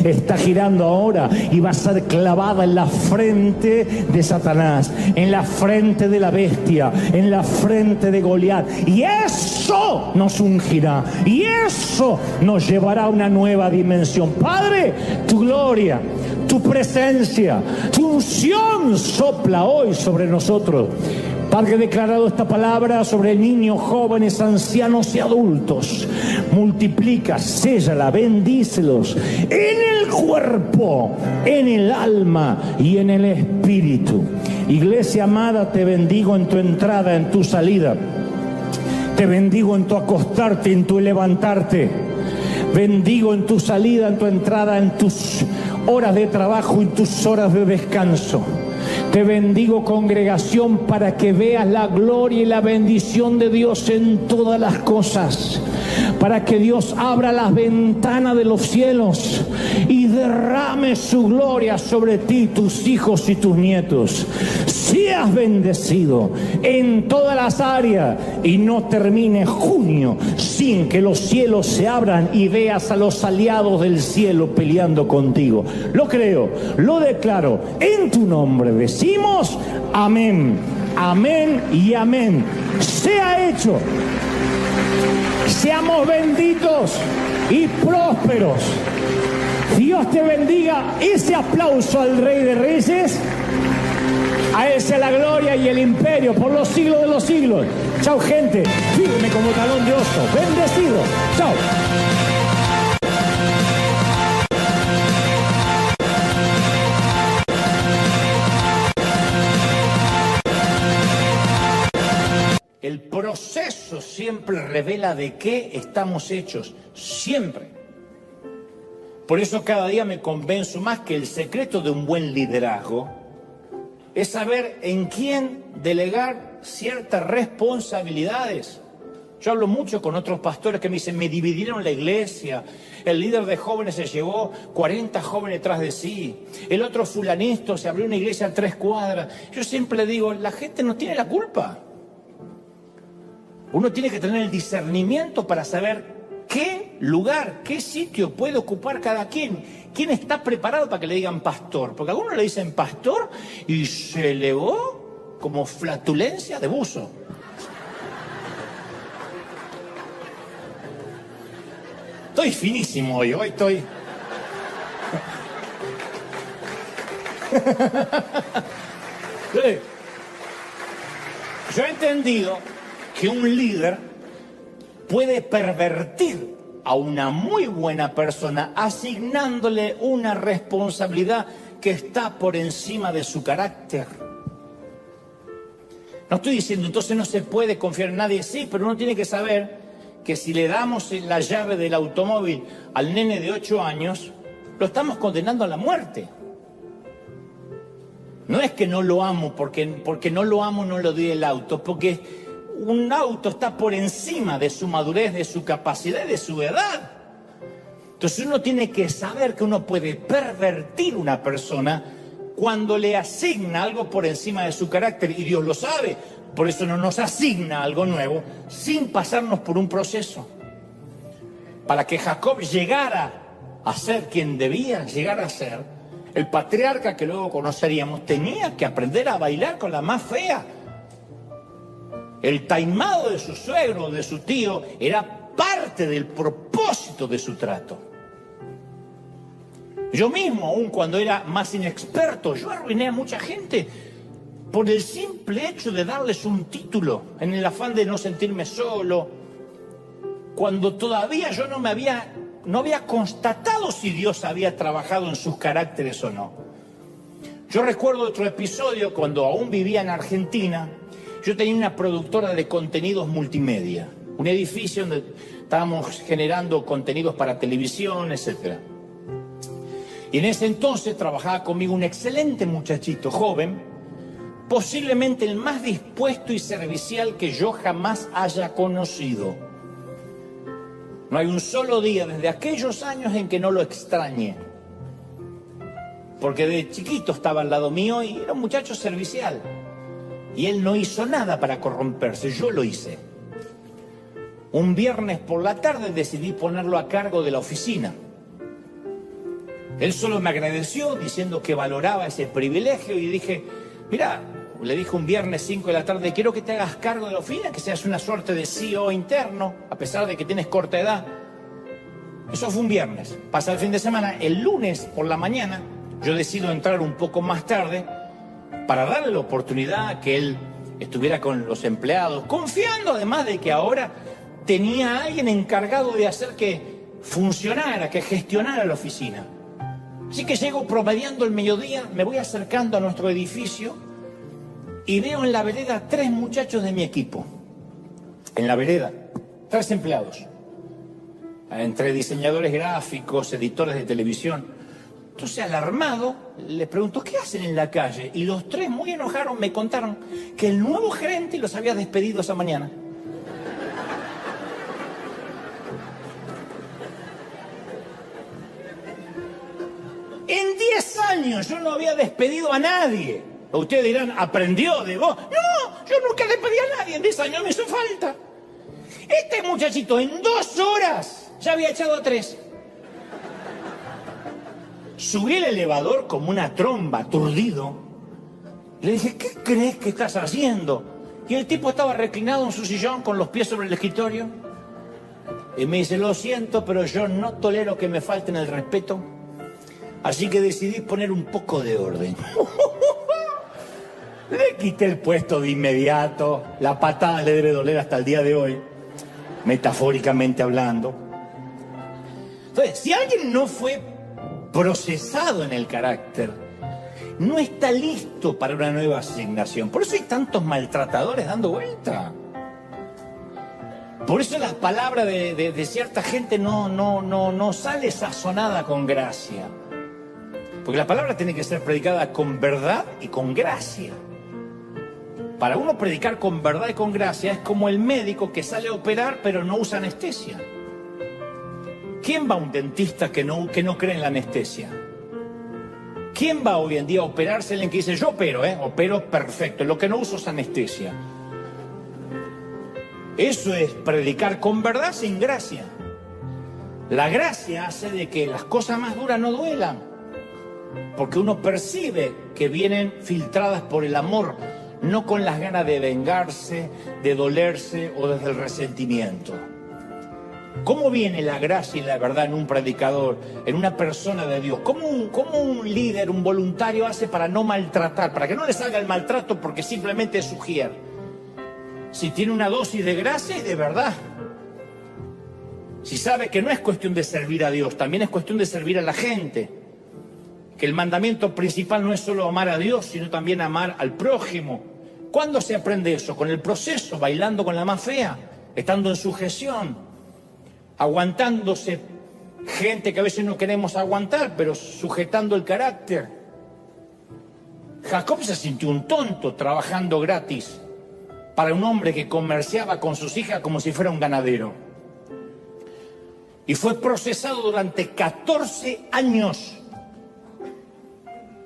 está girando ahora y va a ser clavada en la frente de Satanás, en la frente de la bestia, en la frente de Goliat. Y eso nos ungirá, y eso nos llevará a una nueva dimensión. Padre, tu gloria, tu presencia, tu unción sopla hoy sobre nosotros. Padre, he declarado esta palabra sobre niños, jóvenes, ancianos y adultos. Multiplica, séllala, bendícelos en el cuerpo, en el alma y en el espíritu. Iglesia amada, te bendigo en tu entrada, en tu salida. Te bendigo en tu acostarte, en tu levantarte. Bendigo en tu salida, en tu entrada, en tus horas de trabajo, en tus horas de descanso. Te bendigo, congregación, para que veas la gloria y la bendición de Dios en todas las cosas. Para que Dios abra las ventanas de los cielos y derrame su gloria sobre ti, tus hijos y tus nietos. Seas bendecido en todas las áreas y no termine junio sin que los cielos se abran y veas a los aliados del cielo peleando contigo. Lo creo, lo declaro. En tu nombre decimos amén, amén y amén. Sea hecho. Seamos benditos y prósperos. Dios te bendiga. Ese aplauso al Rey de Reyes. A Él sea la gloria y el imperio por los siglos de los siglos. Chao, gente. Firme como talón de oso. Bendecido. Chao. El proceso siempre revela de qué estamos hechos. Siempre. Por eso cada día me convenzo más que el secreto de un buen liderazgo es saber en quién delegar ciertas responsabilidades. Yo hablo mucho con otros pastores que me dicen, me dividieron la iglesia, el líder de jóvenes se llevó 40 jóvenes tras de sí, el otro fulanito se abrió una iglesia a 3 cuadras. Yo siempre le digo, la gente no tiene la culpa. Uno tiene que tener el discernimiento para saber qué lugar, qué sitio puede ocupar cada quien. ¿Quién está preparado para que le digan pastor? Porque a algunos le dicen pastor y se elevó como flatulencia de buzo. Estoy finísimo hoy estoy... Yo he entendido que un líder puede pervertir a una muy buena persona asignándole una responsabilidad que está por encima de su carácter. No estoy diciendo entonces no se puede confiar en nadie, sí, pero uno tiene que saber que si le damos la llave del automóvil al nene de 8 años, lo estamos condenando a la muerte. No es que no lo amo, porque no lo amo no le doy el auto, porque un auto está por encima de su madurez, de su capacidad, de su edad. Entonces uno tiene que saber que uno puede pervertir una persona cuando le asigna algo por encima de su carácter, y Dios lo sabe. Por eso no nos asigna algo nuevo sin pasarnos por un proceso. Para que Jacob llegara a ser quien debía llegar a ser, el patriarca que luego conoceríamos tenía que aprender a bailar con la más fea. El taimado de su suegro, de su tío, era parte del propósito de su trato. Yo mismo, aun cuando era más inexperto, yo arruiné a mucha gente por el simple hecho de darles un título, en el afán de no sentirme solo, cuando todavía yo no había constatado si Dios había trabajado en sus caracteres o no. Yo recuerdo otro episodio cuando aún vivía en Argentina. Yo tenía una productora de contenidos multimedia, un edificio donde estábamos generando contenidos para televisión, etc. Y en ese entonces trabajaba conmigo un excelente muchachito joven, posiblemente el más dispuesto y servicial que yo jamás haya conocido. No hay un solo día desde aquellos años en que no lo extrañe, porque de chiquito estaba al lado mío y era un muchacho servicial. Y él no hizo nada para corromperse, yo lo hice. Un viernes por la tarde decidí ponerlo a cargo de la oficina. Él solo me agradeció diciendo que valoraba ese privilegio y dije, mira, le dije un viernes 5 de la tarde, quiero que te hagas cargo de la oficina, que seas una suerte de CEO interno, a pesar de que tienes corta edad. Eso fue un viernes. Pasa el fin de semana, el lunes por la mañana, yo decido entrar un poco más tarde para darle la oportunidad que él estuviera con los empleados, confiando además de que ahora tenía a alguien encargado de hacer que funcionara, que gestionara la oficina. Así que llego promediando el mediodía, me voy acercando a nuestro edificio y veo en la vereda 3 muchachos de mi equipo. En la vereda, 3 empleados. Entre diseñadores gráficos, editores de televisión. Entonces, alarmado, les pregunto, ¿qué hacen en la calle? Y los 3, muy enojados, me contaron que el nuevo gerente los había despedido esa mañana. En 10 años yo no había despedido a nadie. Ustedes dirán, ¿aprendió de vos? No, yo nunca despedí a nadie, en 10 años me hizo falta. Este muchachito en 2 horas ya había echado a 3. Subí el elevador como una tromba, aturdido. Le dije, ¿qué crees que estás haciendo? Y el tipo estaba reclinado en su sillón con los pies sobre el escritorio. Y me dice, lo siento, pero yo no tolero que me falten el respeto. Así que decidí poner un poco de orden. Le quité el puesto de inmediato. La patada le debe doler hasta el día de hoy, metafóricamente hablando. Entonces, si alguien no fue procesado en el carácter, no está listo para una nueva asignación. Por eso hay tantos maltratadores dando vuelta. Por eso las palabras de cierta gente no sale sazonada con gracia. Porque la palabra tiene que ser predicada con verdad y con gracia. Para uno predicar con verdad y con gracia es como el médico que sale a operar pero no usa anestesia. ¿Quién va a un dentista que no cree en la anestesia? ¿Quién va hoy en día a operarse? Alguien que dice, yo opero perfecto, lo que no uso es anestesia. Eso es predicar con verdad sin gracia. La gracia hace de que las cosas más duras no duelan, porque uno percibe que vienen filtradas por el amor, no con las ganas de vengarse, de dolerse o desde el resentimiento. ¿Cómo viene la gracia y la verdad en un predicador, en una persona de Dios? ¿Cómo un líder, un voluntario hace para no maltratar, para que no le salga el maltrato porque simplemente es sugiere? Si tiene una dosis de gracia y de verdad. Si sabe que no es cuestión de servir a Dios, también es cuestión de servir a la gente. Que el mandamiento principal no es solo amar a Dios, sino también amar al prójimo. ¿Cuándo se aprende eso? Con el proceso, bailando con la más fea, estando en sujeción, aguantándose gente que a veces no queremos aguantar, pero sujetando el carácter. Jacob se sintió un tonto trabajando gratis para un hombre que comerciaba con sus hijas como si fuera un ganadero. Y fue procesado durante 14 años.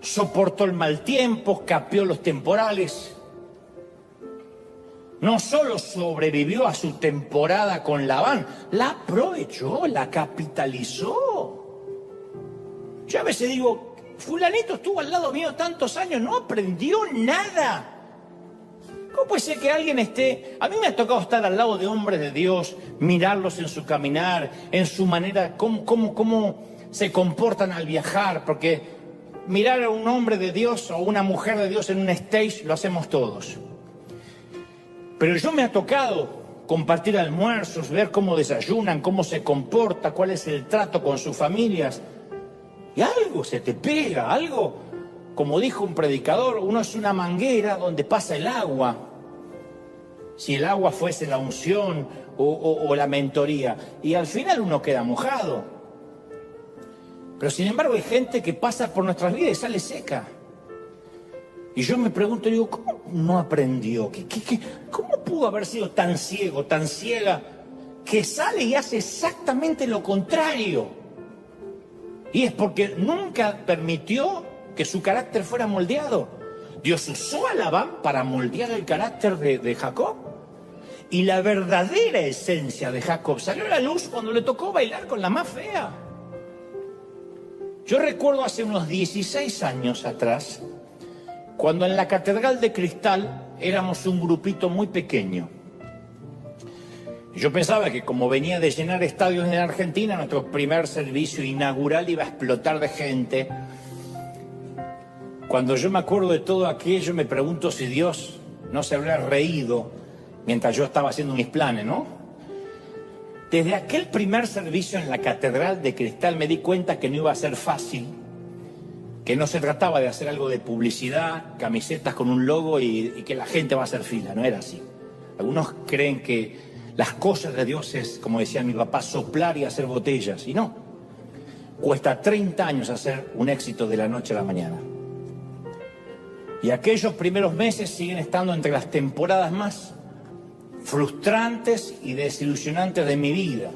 Soportó el mal tiempo, capeó los temporales. No solo sobrevivió a su temporada con Labán, la aprovechó, la capitalizó. Yo a veces digo, fulanito estuvo al lado mío tantos años, no aprendió nada. ¿Cómo puede ser que alguien esté...? A mí me ha tocado estar al lado de hombres de Dios, mirarlos en su caminar, en su manera, cómo se comportan al viajar, porque mirar a un hombre de Dios o una mujer de Dios en un stage lo hacemos todos. Pero yo me ha tocado compartir almuerzos, ver cómo desayunan, cómo se comporta, cuál es el trato con sus familias. Y algo se te pega, algo, como dijo un predicador, uno es una manguera donde pasa el agua. Si el agua fuese la unción o la mentoría. Y al final uno queda mojado. Pero sin embargo hay gente que pasa por nuestras vidas y sale seca. Y yo me pregunto, digo, ¿cómo no aprendió? ¿Cómo pudo haber sido tan ciego, tan ciega, que sale y hace exactamente lo contrario? Y es porque nunca permitió que su carácter fuera moldeado. Dios usó a Labán para moldear el carácter de Jacob. Y la verdadera esencia de Jacob salió a la luz cuando le tocó bailar con la más fea. Yo recuerdo hace unos 16 años atrás, cuando en la Catedral de Cristal éramos un grupito muy pequeño. Yo pensaba que como venía de llenar estadios en Argentina, nuestro primer servicio inaugural iba a explotar de gente. Cuando yo me acuerdo de todo aquello, me pregunto si Dios no se habrá reído mientras yo estaba haciendo mis planes, ¿no? Desde aquel primer servicio en la Catedral de Cristal me di cuenta que no iba a ser fácil, que no se trataba de hacer algo de publicidad, camisetas con un logo y que la gente va a hacer fila, no era así. Algunos creen que las cosas de Dios es, como decía mi papá, soplar y hacer botellas, y no. Cuesta 30 años hacer un éxito de la noche a la mañana. Y aquellos primeros meses siguen estando entre las temporadas más frustrantes y desilusionantes de mi vida.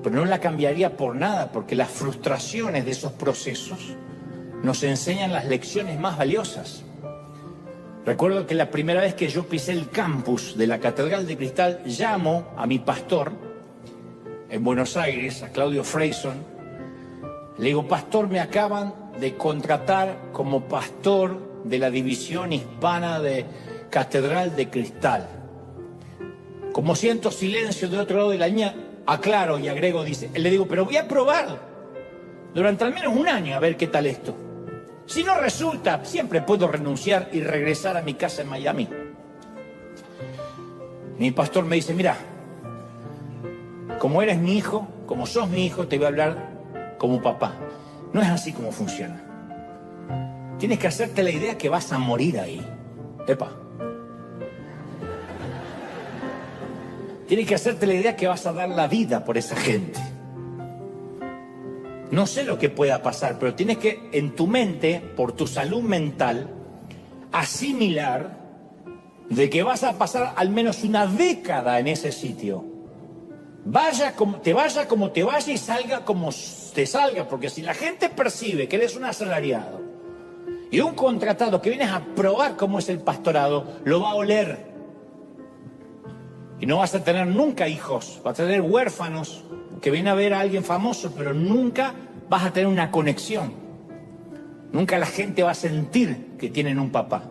Pero no la cambiaría por nada, porque las frustraciones de esos procesos nos enseñan las lecciones más valiosas. Recuerdo que la primera vez que yo pisé el campus de la Catedral de Cristal, llamo a mi pastor en Buenos Aires, a Claudio Freyson. Le digo, pastor, me acaban de contratar como pastor de la división hispana de Catedral de Cristal. Como siento silencio de otro lado de la línea, aclaro y agrego, dice, le digo, pero voy a probar durante al menos un año a ver qué tal esto. Si no resulta, siempre puedo renunciar y regresar a mi casa en Miami. Mi pastor me dice, mira, como eres mi hijo, como sos mi hijo, te voy a hablar como papá. No es así como funciona. Tienes que hacerte la idea que vas a morir ahí. Epa. Tienes que hacerte la idea que vas a dar la vida por esa gente. No sé lo que pueda pasar, pero tienes que, en tu mente, por tu salud mental, asimilar de que vas a pasar al menos una década en ese sitio. Vaya como te vaya y salga como te salga, porque si la gente percibe que eres un asalariado y un contratado que vienes a probar cómo es el pastorado, lo va a oler. Y no vas a tener nunca hijos, vas a tener huérfanos que vienen a ver a alguien famoso, pero nunca vas a tener una conexión. Nunca la gente va a sentir que tienen un papá.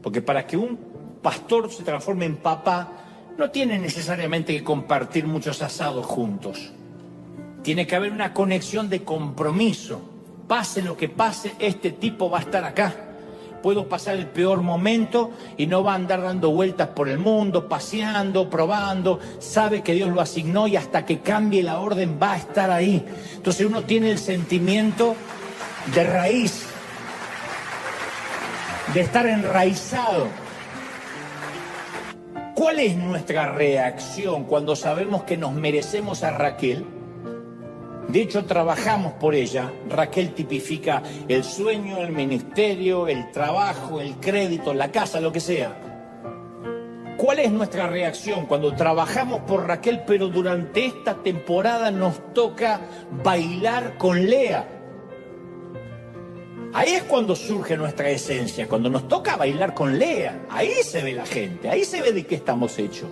Porque para que un pastor se transforme en papá, no tiene necesariamente que compartir muchos asados juntos. Tiene que haber una conexión de compromiso. Pase lo que pase, este tipo va a estar acá. Puedo pasar el peor momento y no va a andar dando vueltas por el mundo, paseando, probando. Sabe que Dios lo asignó y hasta que cambie la orden va a estar ahí. Entonces uno tiene el sentimiento de raíz, de estar enraizado. ¿Cuál es nuestra reacción cuando sabemos que nos merecemos a Raquel? De hecho, trabajamos por ella. Raquel tipifica el sueño, el ministerio, el trabajo, el crédito, la casa, lo que sea. ¿Cuál es nuestra reacción cuando trabajamos por Raquel, pero durante esta temporada nos toca bailar con Lea? Ahí es cuando surge nuestra esencia, cuando nos toca bailar con Lea. Ahí se ve la gente, ahí se ve de qué estamos hechos.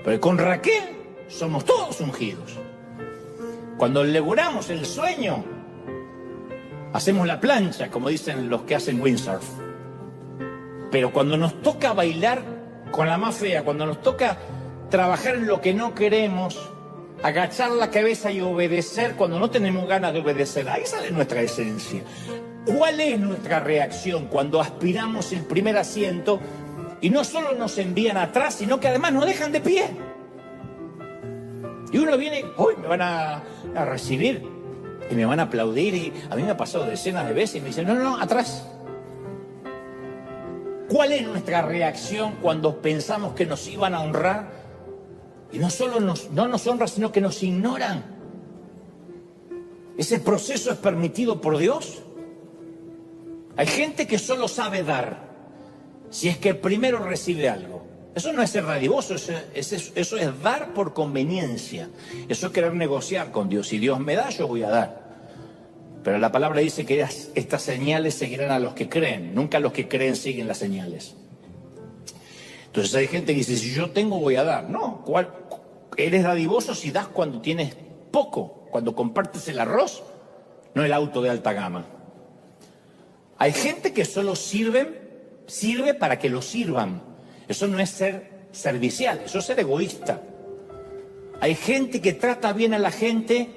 Pero con Raquel somos todos ungidos. Cuando logramos el sueño, hacemos la plancha, como dicen los que hacen windsurf. Pero cuando nos toca bailar con la más fea, cuando nos toca trabajar en lo que no queremos, agachar la cabeza y obedecer cuando no tenemos ganas de obedecer, ahí sale nuestra esencia. ¿Cuál es nuestra reacción cuando aspiramos el primer asiento y no solo nos envían atrás, sino que además nos dejan de pie? Y uno viene, hoy me van a recibir y me van a aplaudir, y a mí me ha pasado decenas de veces y me dicen, no, atrás. ¿Cuál es nuestra reacción cuando pensamos que nos iban a honrar y no solo no nos honran, sino que nos ignoran? ¿Ese proceso es permitido por Dios? Hay gente que solo sabe dar si es que primero recibe algo. Eso no es ser dadivoso, eso es dar por conveniencia. Eso es querer negociar con Dios. Si Dios me da, yo voy a dar. Pero la palabra dice que estas señales seguirán a los que creen. Nunca los que creen siguen las señales. Entonces hay gente que dice, si yo tengo, voy a dar. No, eres dadivoso si das cuando tienes poco, cuando compartes el arroz, no el auto de alta gama. Hay gente que solo sirve para que lo sirvan. Eso no es ser servicial, eso es ser egoísta. Hay gente que trata bien a la gente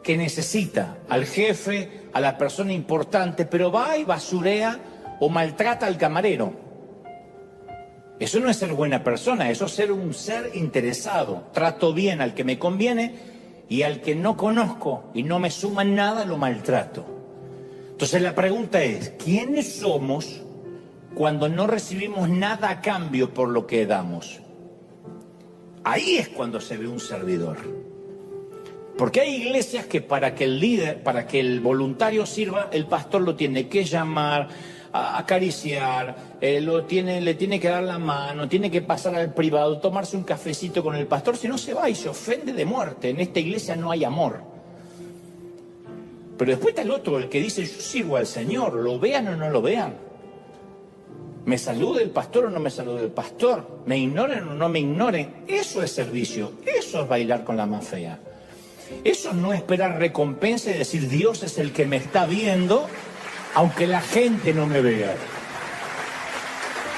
que necesita, al jefe, a la persona importante, pero va y basurea o maltrata al camarero. Eso no es ser buena persona, eso es ser un ser interesado. Trato bien al que me conviene y al que no conozco y no me suma en nada, lo maltrato. Entonces la pregunta es, ¿quiénes somos cuando no recibimos nada a cambio por lo que damos? Ahí es cuando se ve un servidor. Porque hay iglesias que para que el líder, para que el voluntario sirva, el pastor lo tiene que llamar, acariciar, le tiene que dar la mano, tiene que pasar al privado, tomarse un cafecito con el pastor, si no se va y se ofende de muerte. En esta iglesia no hay amor. Pero después está el otro, el que dice, yo sirvo al Señor, lo vean o no lo vean. ¿Me salude el pastor o no me salude el pastor? ¿Me ignoren o no me ignoren? Eso es servicio, eso es bailar con la más fea. Eso no es esperar recompensa y decir, Dios es el que me está viendo, aunque la gente no me vea.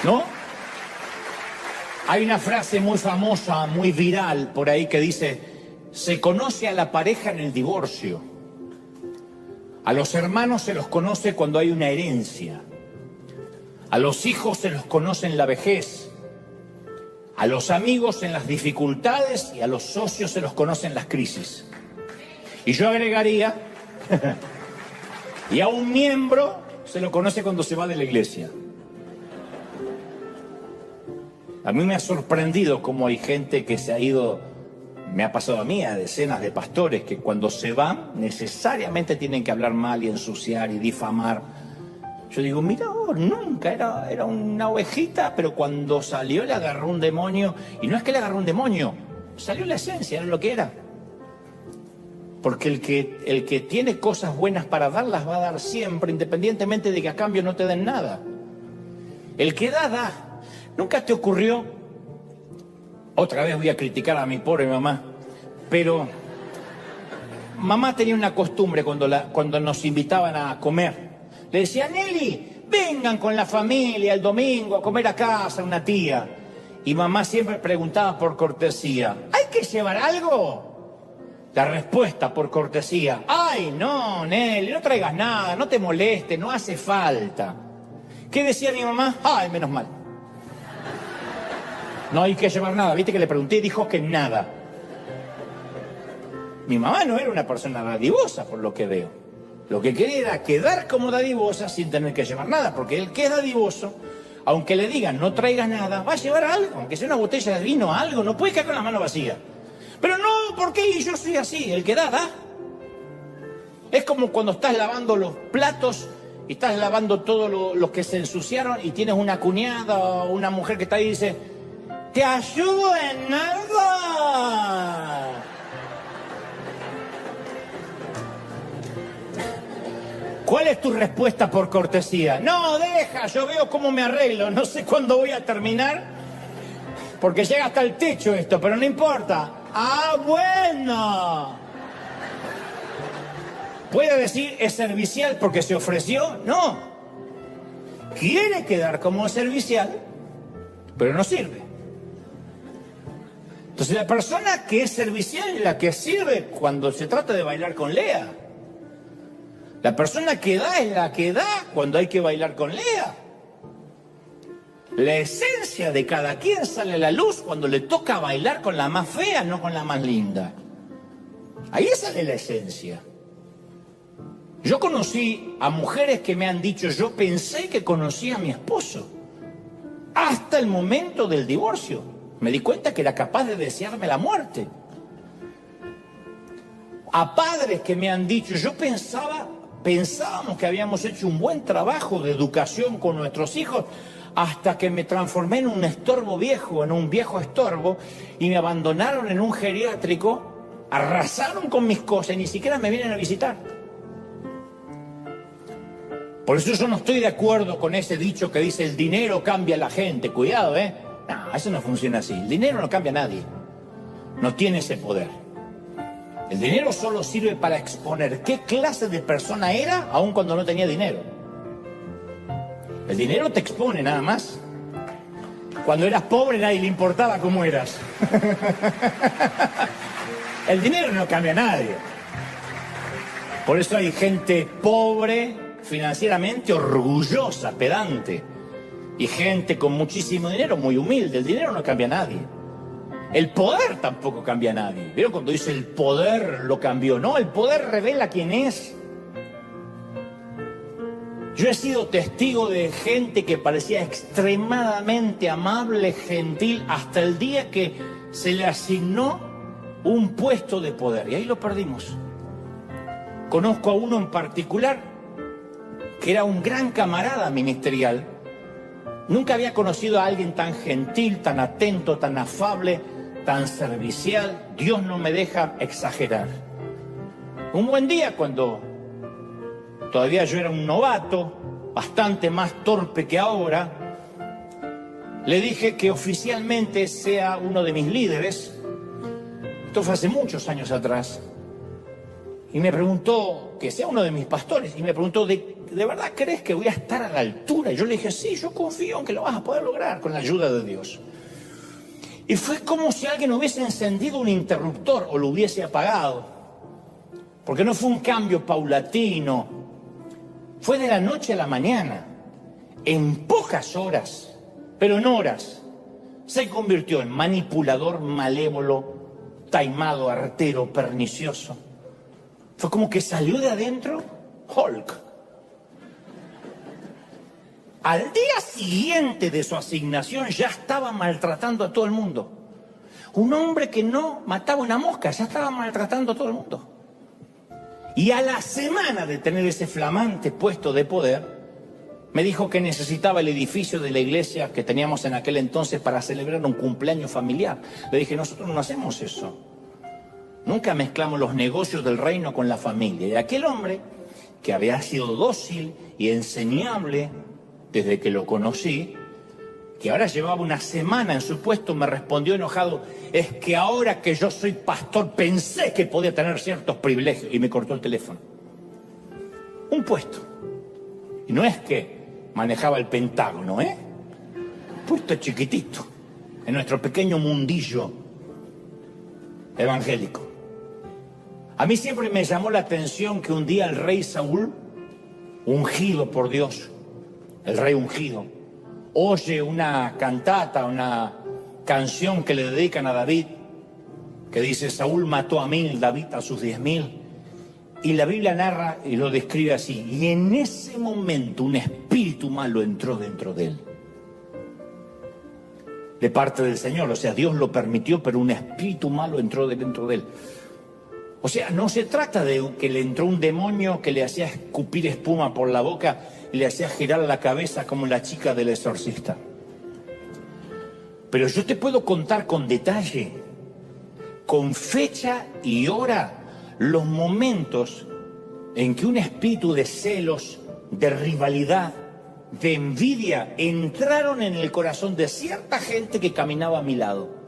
¿No? Hay una frase muy famosa, muy viral por ahí que dice, se conoce a la pareja en el divorcio. A los hermanos se los conoce cuando hay una herencia. A los hijos se los conoce en la vejez. A los amigos en las dificultades y a los socios se los conoce en las crisis. Y yo agregaría, y a un miembro se lo conoce cuando se va de la iglesia. A mí me ha sorprendido cómo hay gente que se ha ido me ha pasado a mí, a decenas de pastores, que cuando se van necesariamente tienen que hablar mal y ensuciar y difamar. Yo digo, mira, nunca, era una ovejita, pero cuando salió le agarró un demonio. Y no es que le agarró un demonio, salió la esencia, era lo que era. Porque el que tiene cosas buenas para dar, las va a dar siempre, independientemente de que a cambio no te den nada. El que da, da. ¿Nunca te ocurrió? Otra vez voy a criticar a mi pobre mamá, pero mamá tenía una costumbre cuando nos invitaban a comer. Le decía, Nelly, vengan con la familia el domingo a comer a casa, una tía. Y mamá siempre preguntaba por cortesía, ¿hay que llevar algo? La respuesta por cortesía, ay, no, Nelly, no traigas nada, no te molestes, no hace falta. ¿Qué decía mi mamá? Ay, menos mal. No hay que llevar nada, viste que le pregunté y dijo que nada. Mi mamá no era una persona dadivosa, por lo que veo. Lo que quería era quedar como dadivosa sin tener que llevar nada, porque el que es dadivoso, aunque le digan no traigas nada, va a llevar algo, aunque sea una botella de vino, algo, no puede quedar con la mano vacía. Pero no, ¿por qué? Yo soy así, el que da, da. Es como cuando estás lavando los platos y estás lavando todo lo que se ensuciaron y tienes una cuñada o una mujer que está ahí y dice, ¿te ayudo en algo? ¿Cuál es tu respuesta por cortesía? No, deja, yo veo cómo me arreglo, no sé cuándo voy a terminar, porque llega hasta el techo esto, pero no importa. ¡Ah, bueno! ¿Puede decir es servicial porque se ofreció? No. Quiere quedar como servicial, pero no sirve. Entonces la persona que es servicial es la que sirve cuando se trata de bailar con Lea. La persona que da es la que da cuando hay que bailar con Lea. La esencia de cada quien sale a la luz cuando le toca bailar con la más fea, no con la más linda. Ahí sale la esencia. Yo conocí a mujeres que me han dicho, yo pensé que conocía a mi esposo. Hasta el momento del divorcio. Me di cuenta que era capaz de desearme la muerte. A padres que me han dicho, pensábamos que habíamos hecho un buen trabajo de educación con nuestros hijos hasta que me transformé en un estorbo viejo, en un viejo estorbo, y me abandonaron en un geriátrico, arrasaron con mis cosas y ni siquiera me vienen a visitar. Por eso yo no estoy de acuerdo con ese dicho que dice el dinero cambia a la gente. Cuidado, No, eso no funciona así. El dinero no cambia a nadie. No tiene ese poder. El dinero solo sirve para exponer qué clase de persona era, aun cuando no tenía dinero. El dinero te expone nada más. Cuando eras pobre nadie le importaba cómo eras. El dinero no cambia a nadie. Por eso hay gente pobre, financieramente orgullosa, pedante. Y gente con muchísimo dinero, muy humilde. El dinero no cambia a nadie. El poder tampoco cambia a nadie. ¿Vieron cuando dice el poder lo cambió? No, el poder revela quién es. Yo he sido testigo de gente que parecía extremadamente amable, gentil, hasta el día que se le asignó un puesto de poder. Y ahí lo perdimos. Conozco a uno en particular que era un gran camarada ministerial. Nunca había conocido a alguien tan gentil, tan atento, tan afable, tan servicial. Dios no me deja exagerar. Un buen día, cuando todavía yo era un novato, bastante más torpe que ahora, le dije que oficialmente sea uno de mis líderes. Esto fue hace muchos años atrás. Y me preguntó, que sea uno de mis pastores, y me preguntó, ¿de verdad crees que voy a estar a la altura? Y yo le dije, sí, yo confío en que lo vas a poder lograr con la ayuda de Dios. Y fue como si alguien hubiese encendido un interruptor o lo hubiese apagado. Porque no fue un cambio paulatino. Fue de la noche a la mañana. En pocas horas, pero en horas, se convirtió en manipulador malévolo, taimado, artero, pernicioso. Fue como que salió de adentro Hulk. Al día siguiente de su asignación ya estaba maltratando a todo el mundo. Un hombre que no mataba una mosca, ya estaba maltratando a todo el mundo. Y a la semana de tener ese flamante puesto de poder, me dijo que necesitaba el edificio de la iglesia que teníamos en aquel entonces para celebrar un cumpleaños familiar. Le dije, nosotros no hacemos eso. Nunca mezclamos los negocios del reino con la familia. Y aquel hombre, que había sido dócil y enseñable desde que lo conocí, que ahora llevaba una semana en su puesto, me respondió enojado, es que ahora que yo soy pastor pensé que podía tener ciertos privilegios, y me cortó el teléfono. Un puesto. Y no es que manejaba el Pentágono, un puesto chiquitito, en nuestro pequeño mundillo evangélico. A mí siempre me llamó la atención que un día el rey Saúl, ungido por Dios, el rey ungido, oye una cantata, una canción que le dedican a David, que dice, Saúl mató a 1000, David a sus 10.000. Y la Biblia narra y lo describe así. Y en ese momento un espíritu malo entró dentro de él. De parte del Señor, o sea, Dios lo permitió, pero un espíritu malo entró dentro de él. O sea, no se trata de que le entró un demonio que le hacía escupir espuma por la boca y le hacía girar la cabeza como la chica del exorcista. Pero yo te puedo contar con detalle, con fecha y hora, los momentos en que un espíritu de celos, de rivalidad, de envidia, entraron en el corazón de cierta gente que caminaba a mi lado.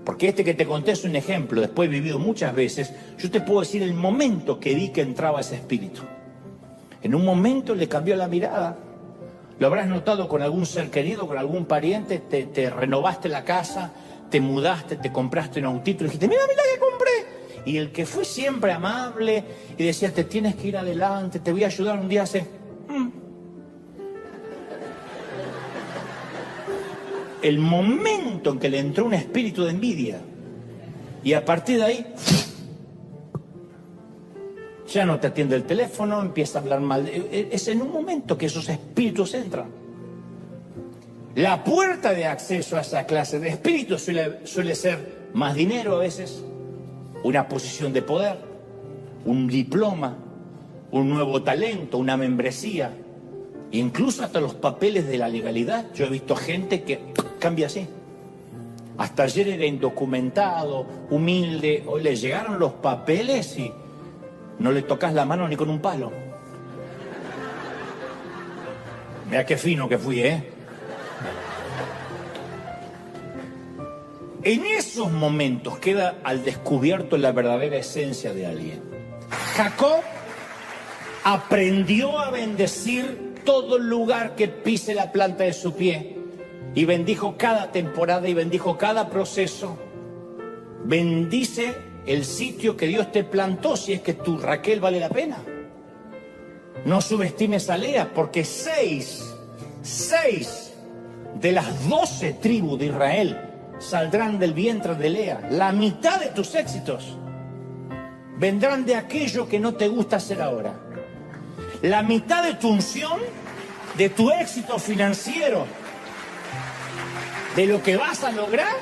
Porque este que te conté es un ejemplo, después he vivido muchas veces. Yo te puedo decir el momento que vi que entraba ese espíritu. En un momento le cambió la mirada. Lo habrás notado con algún ser querido, con algún pariente, te renovaste la casa, te mudaste, te compraste un autito y dijiste, mira que compré. Y el que fue siempre amable y decía, te tienes que ir adelante, te voy a ayudar, un día hace... El momento en que le entró un espíritu de envidia y a partir de ahí ya no te atiende el teléfono, empieza a hablar mal. Es en un momento que esos espíritus entran. La puerta de acceso a esa clase de espíritus suele ser más dinero a veces, una posición de poder, un diploma, un nuevo talento, una membresía, incluso hasta los papeles de la legalidad. Yo he visto gente que cambia así. Hasta ayer era indocumentado, humilde, hoy le llegaron los papeles y no le tocas la mano ni con un palo. Mira qué fino que fui, En esos momentos queda al descubierto la verdadera esencia de alguien. Jacob aprendió a bendecir todo lugar que pise la planta de su pie. Y bendijo cada temporada y bendijo cada proceso. Bendice el sitio que Dios te plantó si es que tu Raquel vale la pena. No subestimes a Lea, porque 6 de las 12 tribus de Israel saldrán del vientre de Lea. La mitad de tus éxitos vendrán de aquello que no te gusta hacer ahora. La mitad de tu unción, de tu éxito financiero, de lo que vas a lograr,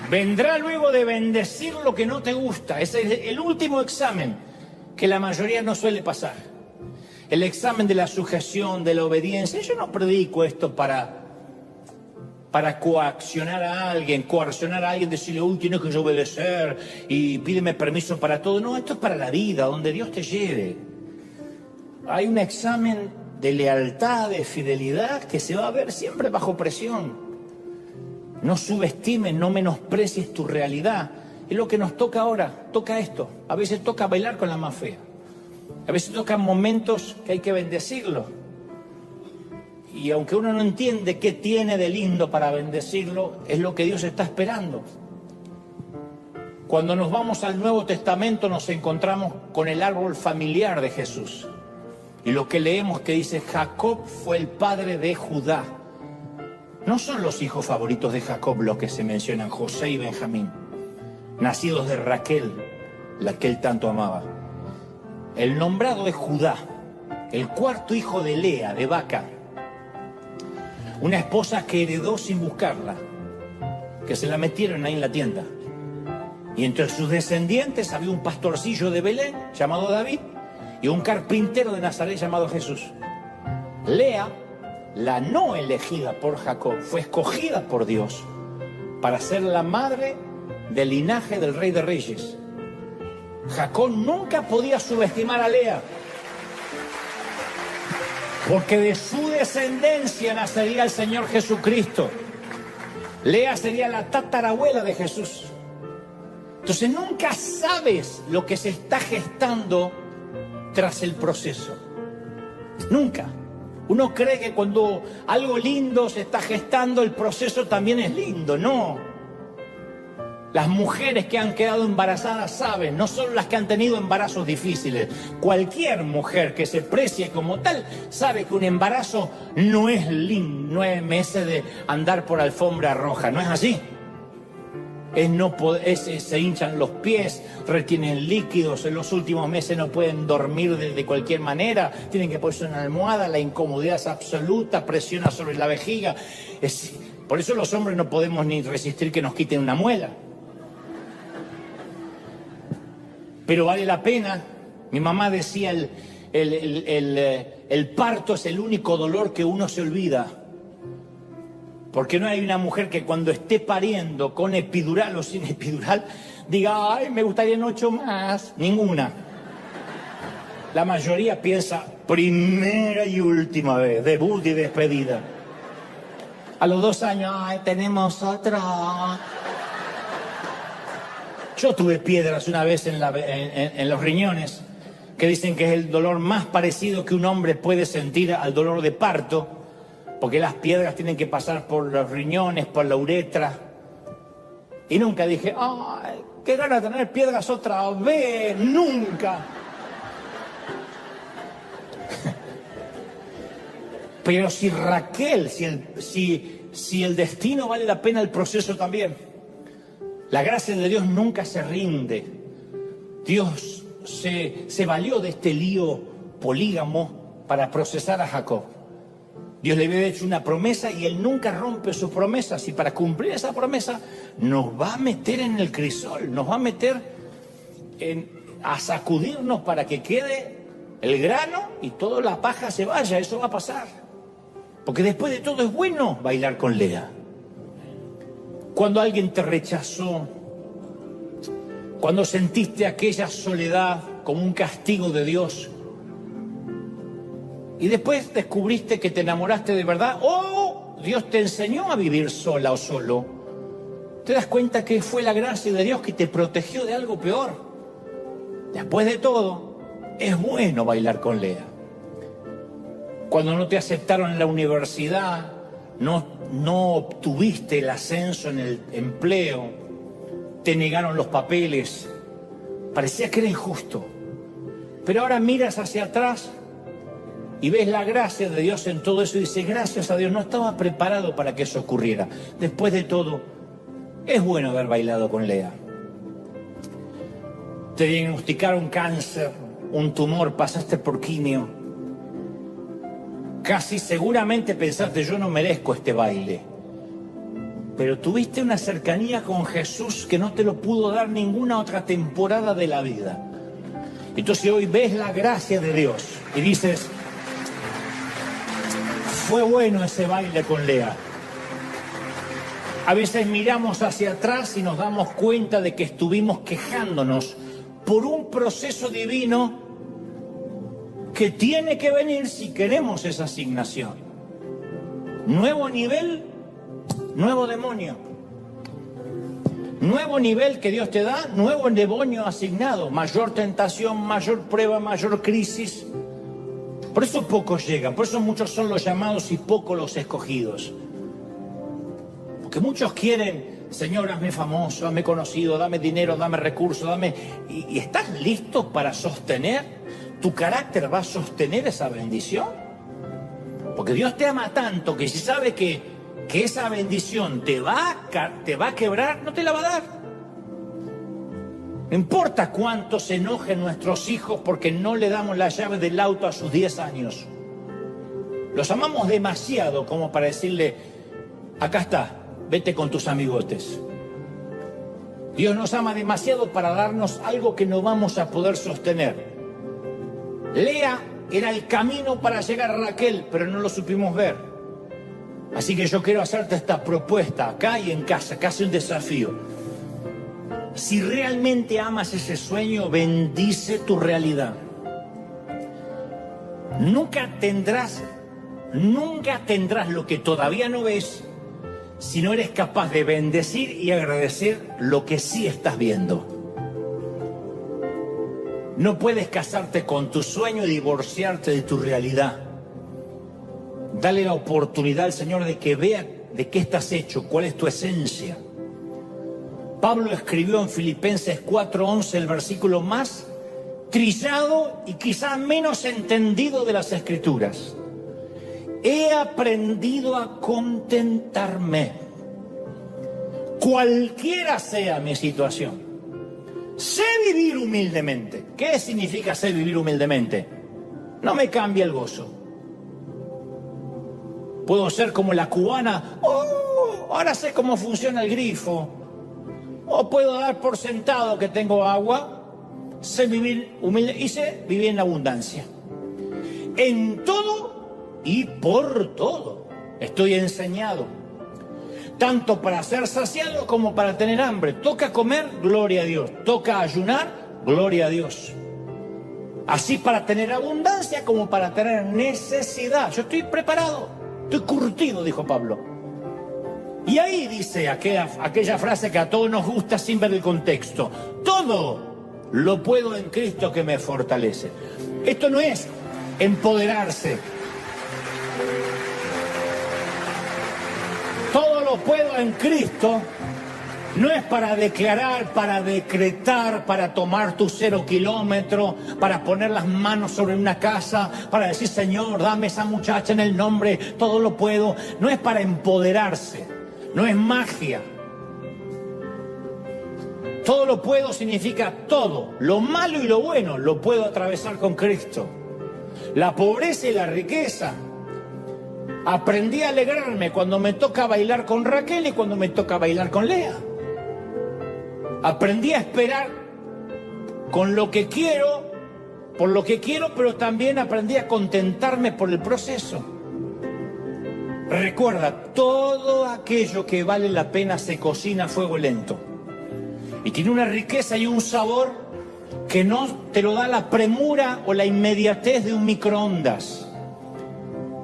vendrá luego de bendecir lo que no te gusta. Ese es el último examen que la mayoría no suele pasar. El examen de la sujeción, de la obediencia. Yo no predico esto para coaccionar a alguien, coaccionar a alguien, decirle, uy, tienes que obedecer y pídeme permiso para todo. No, esto es para la vida, donde Dios te lleve. Hay un examen de lealtad, de fidelidad, que se va a ver siempre bajo presión. No subestimes, no menosprecies tu realidad. Es lo que nos toca ahora, toca esto. A veces toca bailar con la más fea. A veces tocan momentos que hay que bendecirlo. Y aunque uno no entiende qué tiene de lindo para bendecirlo, es lo que Dios está esperando. Cuando nos vamos al Nuevo Testamento nos encontramos con el árbol familiar de Jesús. Y lo que leemos que dice, Jacob fue el padre de Judá. No son los hijos favoritos de Jacob los que se mencionan, José y Benjamín, nacidos de Raquel, la que él tanto amaba. El nombrado es Judá, el cuarto hijo de Lea, de Vaca, una esposa que heredó sin buscarla. que se la metieron ahí en la tienda. Y entre sus descendientes había un pastorcillo de Belén llamado David y un carpintero de Nazaret llamado Jesús. Lea, la no elegida por Jacob, fue escogida por Dios para ser la madre del linaje del Rey de Reyes. Jacob nunca podía subestimar a Lea, porque de su descendencia nacería el Señor Jesucristo. Lea sería la tatarabuela de Jesús. Entonces nunca sabes lo que se está gestando tras el proceso. Nunca. Uno cree que cuando algo lindo se está gestando, el proceso también es lindo. No. Las mujeres que han quedado embarazadas saben, no solo las que han tenido embarazos difíciles. Cualquier mujer que se precie como tal sabe que un embarazo no es lindo, 9 meses de andar por alfombra roja. No es así. Se hinchan los pies, retienen líquidos, en los últimos meses no pueden dormir de cualquier manera, tienen que ponerse una almohada, la incomodidad es absoluta, presiona sobre la vejiga. Por eso los hombres no podemos ni resistir que nos quiten una muela. Pero vale la pena. Mi mamá decía, el parto es el único dolor que uno se olvida. Porque no hay una mujer que cuando esté pariendo con epidural o sin epidural diga, ay, me gustarían 8 más. Ninguna. La mayoría piensa, primera y última vez, debut y despedida. A los 2 años, ay, tenemos otra. Yo tuve piedras una vez en los riñones, que dicen que es el dolor más parecido que un hombre puede sentir al dolor de parto. Porque las piedras tienen que pasar por los riñones, por la uretra. Y nunca dije, ¡ay, qué ganas de tener piedras otra vez! ¡Nunca! Pero si Raquel, si el destino vale la pena, el proceso también. La gracia de Dios nunca se rinde. Dios se valió de este lío polígamo para procesar a Jacob. Dios le había hecho una promesa y él nunca rompe sus promesas. Y para cumplir esa promesa nos va a meter en el crisol, nos va a meter a sacudirnos para que quede el grano y toda la paja se vaya. Eso va a pasar. Porque después de todo es bueno bailar con Lea. Cuando alguien te rechazó, cuando sentiste aquella soledad como un castigo de Dios, y después descubriste que te enamoraste de verdad, o Dios te enseñó a vivir sola o solo, te das cuenta que fue la gracia de Dios que te protegió de algo peor. Después de todo, es bueno bailar con Lea. Cuando no te aceptaron en la universidad, no obtuviste el ascenso en el empleo, te negaron los papeles, parecía que era injusto. Pero ahora miras hacia atrás y ves la gracia de Dios en todo eso y dices, gracias a Dios, no estaba preparado para que eso ocurriera. Después de todo, es bueno haber bailado con Lea. Te diagnosticaron cáncer, un tumor, pasaste por quimio. Casi seguramente pensaste, yo no merezco este baile. Pero tuviste una cercanía con Jesús que no te lo pudo dar ninguna otra temporada de la vida. Entonces hoy ves la gracia de Dios y dices, fue bueno ese baile con Lea. A veces miramos hacia atrás y nos damos cuenta de que estuvimos quejándonos por un proceso divino que tiene que venir si queremos esa asignación. Nuevo nivel, nuevo demonio. Nuevo nivel que Dios te da, nuevo demonio asignado. Mayor tentación, mayor prueba, mayor crisis. Por eso pocos llegan, por eso muchos son los llamados y pocos los escogidos. Porque muchos quieren, Señor, hazme famoso, hazme conocido, dame dinero, dame recursos, dame... ¿Y estás listo para sostener? ¿Tu carácter va a sostener esa bendición? Porque Dios te ama tanto que si sabe que esa bendición te va a quebrar, no te la va a dar. No importa cuánto se enojen nuestros hijos porque no le damos la llave del auto a sus 10 años. Los amamos demasiado como para decirle, acá está, vete con tus amigotes. Dios nos ama demasiado para darnos algo que no vamos a poder sostener. Lea era el camino para llegar a Raquel, pero no lo supimos ver. Así que yo quiero hacerte esta propuesta acá y en casa, casi un desafío. Si realmente amas ese sueño, bendice tu realidad. Nunca tendrás lo que todavía no ves si no eres capaz de bendecir y agradecer lo que sí estás viendo. No puedes casarte con tu sueño y divorciarte de tu realidad. Dale la oportunidad al Señor de que vea de qué estás hecho, cuál es tu esencia. Pablo escribió en Filipenses 4:11 el versículo más trillado y quizás menos entendido de las Escrituras. He aprendido a contentarme, cualquiera sea mi situación. Sé vivir humildemente. ¿Qué significa sé vivir humildemente? No me cambia el gozo. Puedo ser como la cubana, ahora sé cómo funciona el grifo. O puedo dar por sentado que tengo agua. Sé vivir humilde y sé vivir en abundancia. En todo y por todo estoy enseñado, tanto para ser saciado como para tener hambre. Toca comer, gloria a Dios. Toca ayunar, gloria a Dios. Así para tener abundancia como para tener necesidad. Yo estoy preparado, estoy curtido, dijo Pablo. Y ahí dice aquella frase que a todos nos gusta sin ver el contexto. Todo lo puedo en Cristo que me fortalece. Esto no es empoderarse. Todo lo puedo en Cristo no es para declarar, para decretar, para tomar tu 0 kilómetro, para poner las manos sobre una casa, para decir, Señor, dame esa muchacha en el nombre, todo lo puedo. No es para empoderarse, no es magia. Todo lo puedo significa todo, lo malo y lo bueno lo puedo atravesar con Cristo. La pobreza y la riqueza. Aprendí a alegrarme cuando me toca bailar con Raquel y cuando me toca bailar con Lea. Aprendí a esperar con lo que quiero, por lo que quiero, pero también aprendí a contentarme por el proceso. Recuerda, todo aquello que vale la pena se cocina a fuego lento. Y tiene una riqueza y un sabor que no te lo da la premura o la inmediatez de un microondas.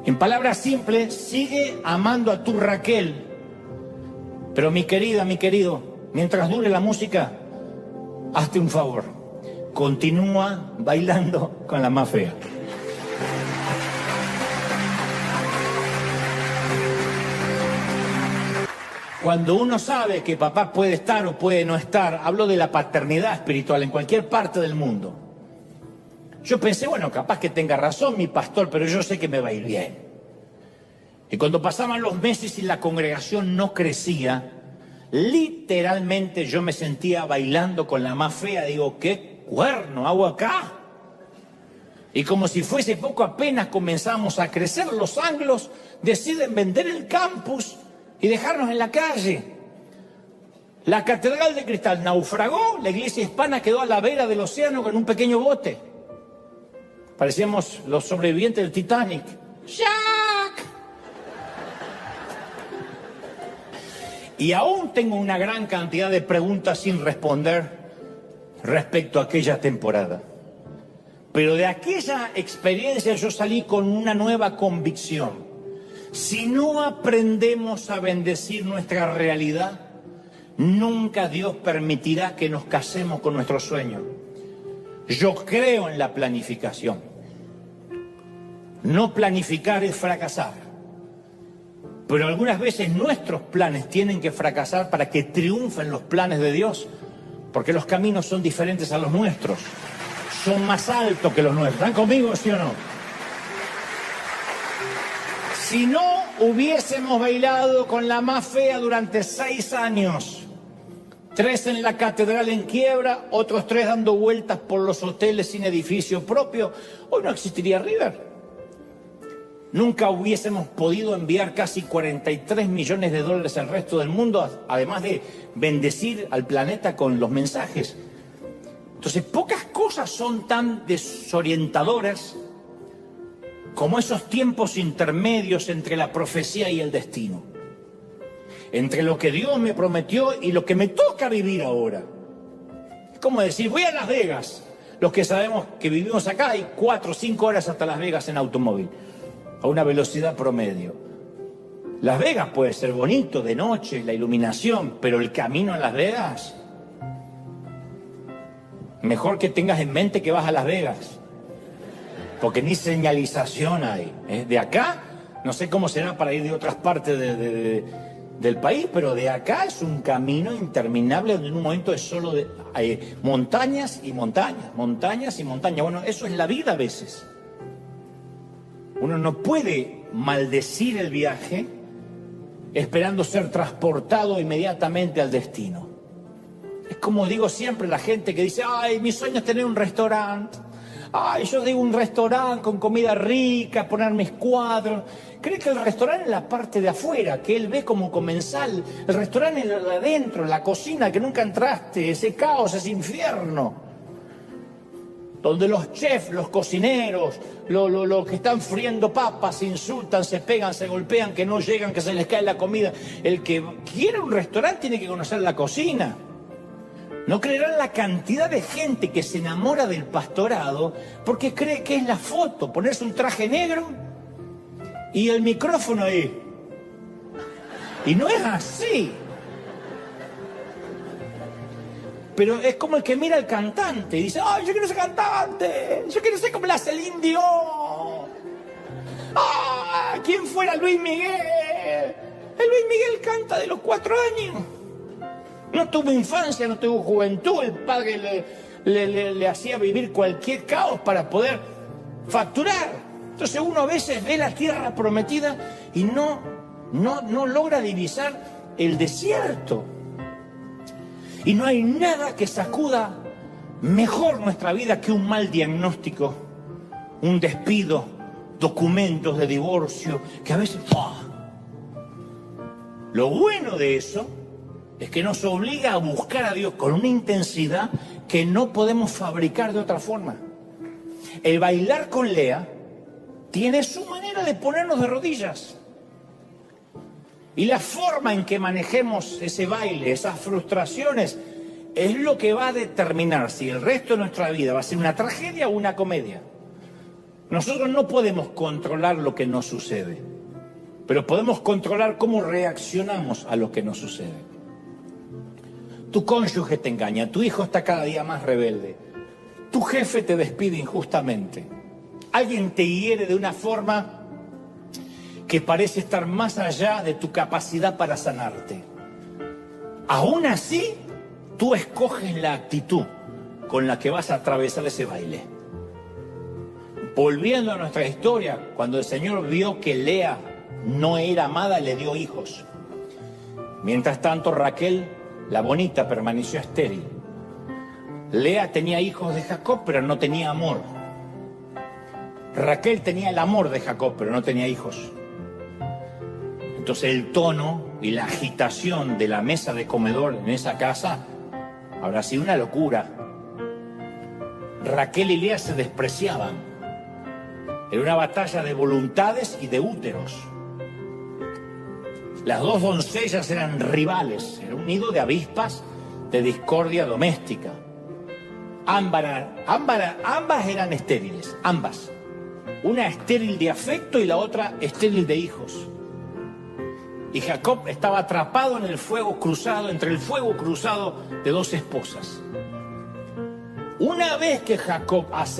En palabras simples, sigue amando a tu Raquel. Pero mi querida, mi querido, mientras dure la música, hazte un favor. Continúa bailando con la más fea. Cuando uno sabe que papá puede estar o puede no estar, hablo de la paternidad espiritual en cualquier parte del mundo. Yo pensé, bueno, capaz que tenga razón mi pastor, pero yo sé que me va a ir bien. Y cuando pasaban los meses y la congregación no crecía, literalmente yo me sentía bailando con la más fea. Digo, ¿qué cuerno hago acá? Y como si fuese poco, apenas comenzamos a crecer, los anglos deciden vender el campus y dejarnos en la calle. La Catedral de Cristal naufragó, la iglesia hispana quedó a la vera del océano con un pequeño bote. Parecíamos los sobrevivientes del Titanic. ¡Jack! Y aún tengo una gran cantidad de preguntas sin responder respecto a aquella temporada. Pero de aquella experiencia yo salí con una nueva convicción. Si no aprendemos a bendecir nuestra realidad, nunca Dios permitirá que nos casemos con nuestros sueños. Yo creo en la planificación. No planificar es fracasar. Pero algunas veces nuestros planes tienen que fracasar para que triunfen los planes de Dios, porque los caminos son diferentes a los nuestros. Son más altos que los nuestros. ¿Están conmigo, sí o no? Si no hubiésemos bailado con la más fea durante 6 años, 3 en la catedral en quiebra, otros 3 dando vueltas por los hoteles sin edificio propio, hoy no existiría River. nunca hubiésemos podido enviar casi 43 millones de dólares al resto del mundo, además de bendecir al planeta con los mensajes. Entonces, pocas cosas son tan desorientadoras como esos tiempos intermedios entre la profecía y el destino, entre lo que Dios me prometió y lo que me toca vivir ahora. Es como decir, voy a Las Vegas. Los que sabemos que vivimos acá, hay 4 o 5 horas hasta Las Vegas en automóvil, a una velocidad promedio. Las Vegas puede ser bonito de noche, la iluminación, pero el camino a Las Vegas, mejor que tengas en mente que vas a Las Vegas, porque ni señalización hay. De acá, no sé cómo será para ir de otras partes del país, pero de acá es un camino interminable donde en un momento es solo montañas y montañas, montañas y montañas. Bueno, eso es la vida a veces. Uno no puede maldecir el viaje esperando ser transportado inmediatamente al destino. Es como digo siempre, la gente que dice, ay, mi sueño es tener un restaurante. Ay, yo digo un restaurante con comida rica, poner mis cuadros. ¿Cree que el restaurante es la parte de afuera, que él ve como comensal? El restaurante es lo de adentro, la cocina que nunca entraste, ese caos, ese infierno. Donde los chefs, los cocineros, los que están friendo papas, se insultan, se pegan, se golpean, que no llegan, que se les cae la comida. El que quiere un restaurante tiene que conocer la cocina. No creerán la cantidad de gente que se enamora del pastorado porque cree que es la foto, ponerse un traje negro y el micrófono ahí. Y no es así. Pero es como el que mira al cantante y dice, ¡ay, yo quiero ser cantante! ¡Yo quiero ser como la Celine Dion! ¡Ah! ¿Quién fuera Luis Miguel? El Luis Miguel canta de los 4 años. No tuvo infancia, no tuvo juventud, el padre le hacía vivir cualquier caos para poder facturar. Entonces uno a veces ve la tierra prometida y no logra divisar el desierto. Y no hay nada que sacuda mejor nuestra vida que un mal diagnóstico, un despido, documentos de divorcio, que a veces... ¡oh! Lo bueno de eso es que nos obliga a buscar a Dios con una intensidad que no podemos fabricar de otra forma. El bailar con Lea tiene su manera de ponernos de rodillas. Y la forma en que manejemos ese baile, esas frustraciones, es lo que va a determinar si el resto de nuestra vida va a ser una tragedia o una comedia. Nosotros no podemos controlar lo que nos sucede, pero podemos controlar cómo reaccionamos a lo que nos sucede. Tu cónyuge te engaña, tu hijo está cada día más rebelde, tu jefe te despide injustamente, alguien te hiere de una forma que parece estar más allá de tu capacidad para sanarte. Aún así, tú escoges la actitud con la que vas a atravesar ese baile. Volviendo a nuestra historia, cuando el Señor vio que Lea no era amada, le dio hijos. Mientras tanto, Raquel, la bonita, permaneció estéril. Lea tenía hijos de Jacob, pero no tenía amor. Raquel tenía el amor de Jacob, pero no tenía hijos. Entonces el tono y la agitación de la mesa de comedor en esa casa habrá sido una locura. Raquel y Lea se despreciaban. Era una batalla de voluntades y de úteros. Las dos doncellas eran rivales, era un nido de avispas de discordia doméstica. Ambas eran estériles, ambas. Una estéril de afecto y la otra estéril de hijos. Y Jacob estaba atrapado en el fuego cruzado, entre el fuego cruzado de dos esposas. Una vez que Jacob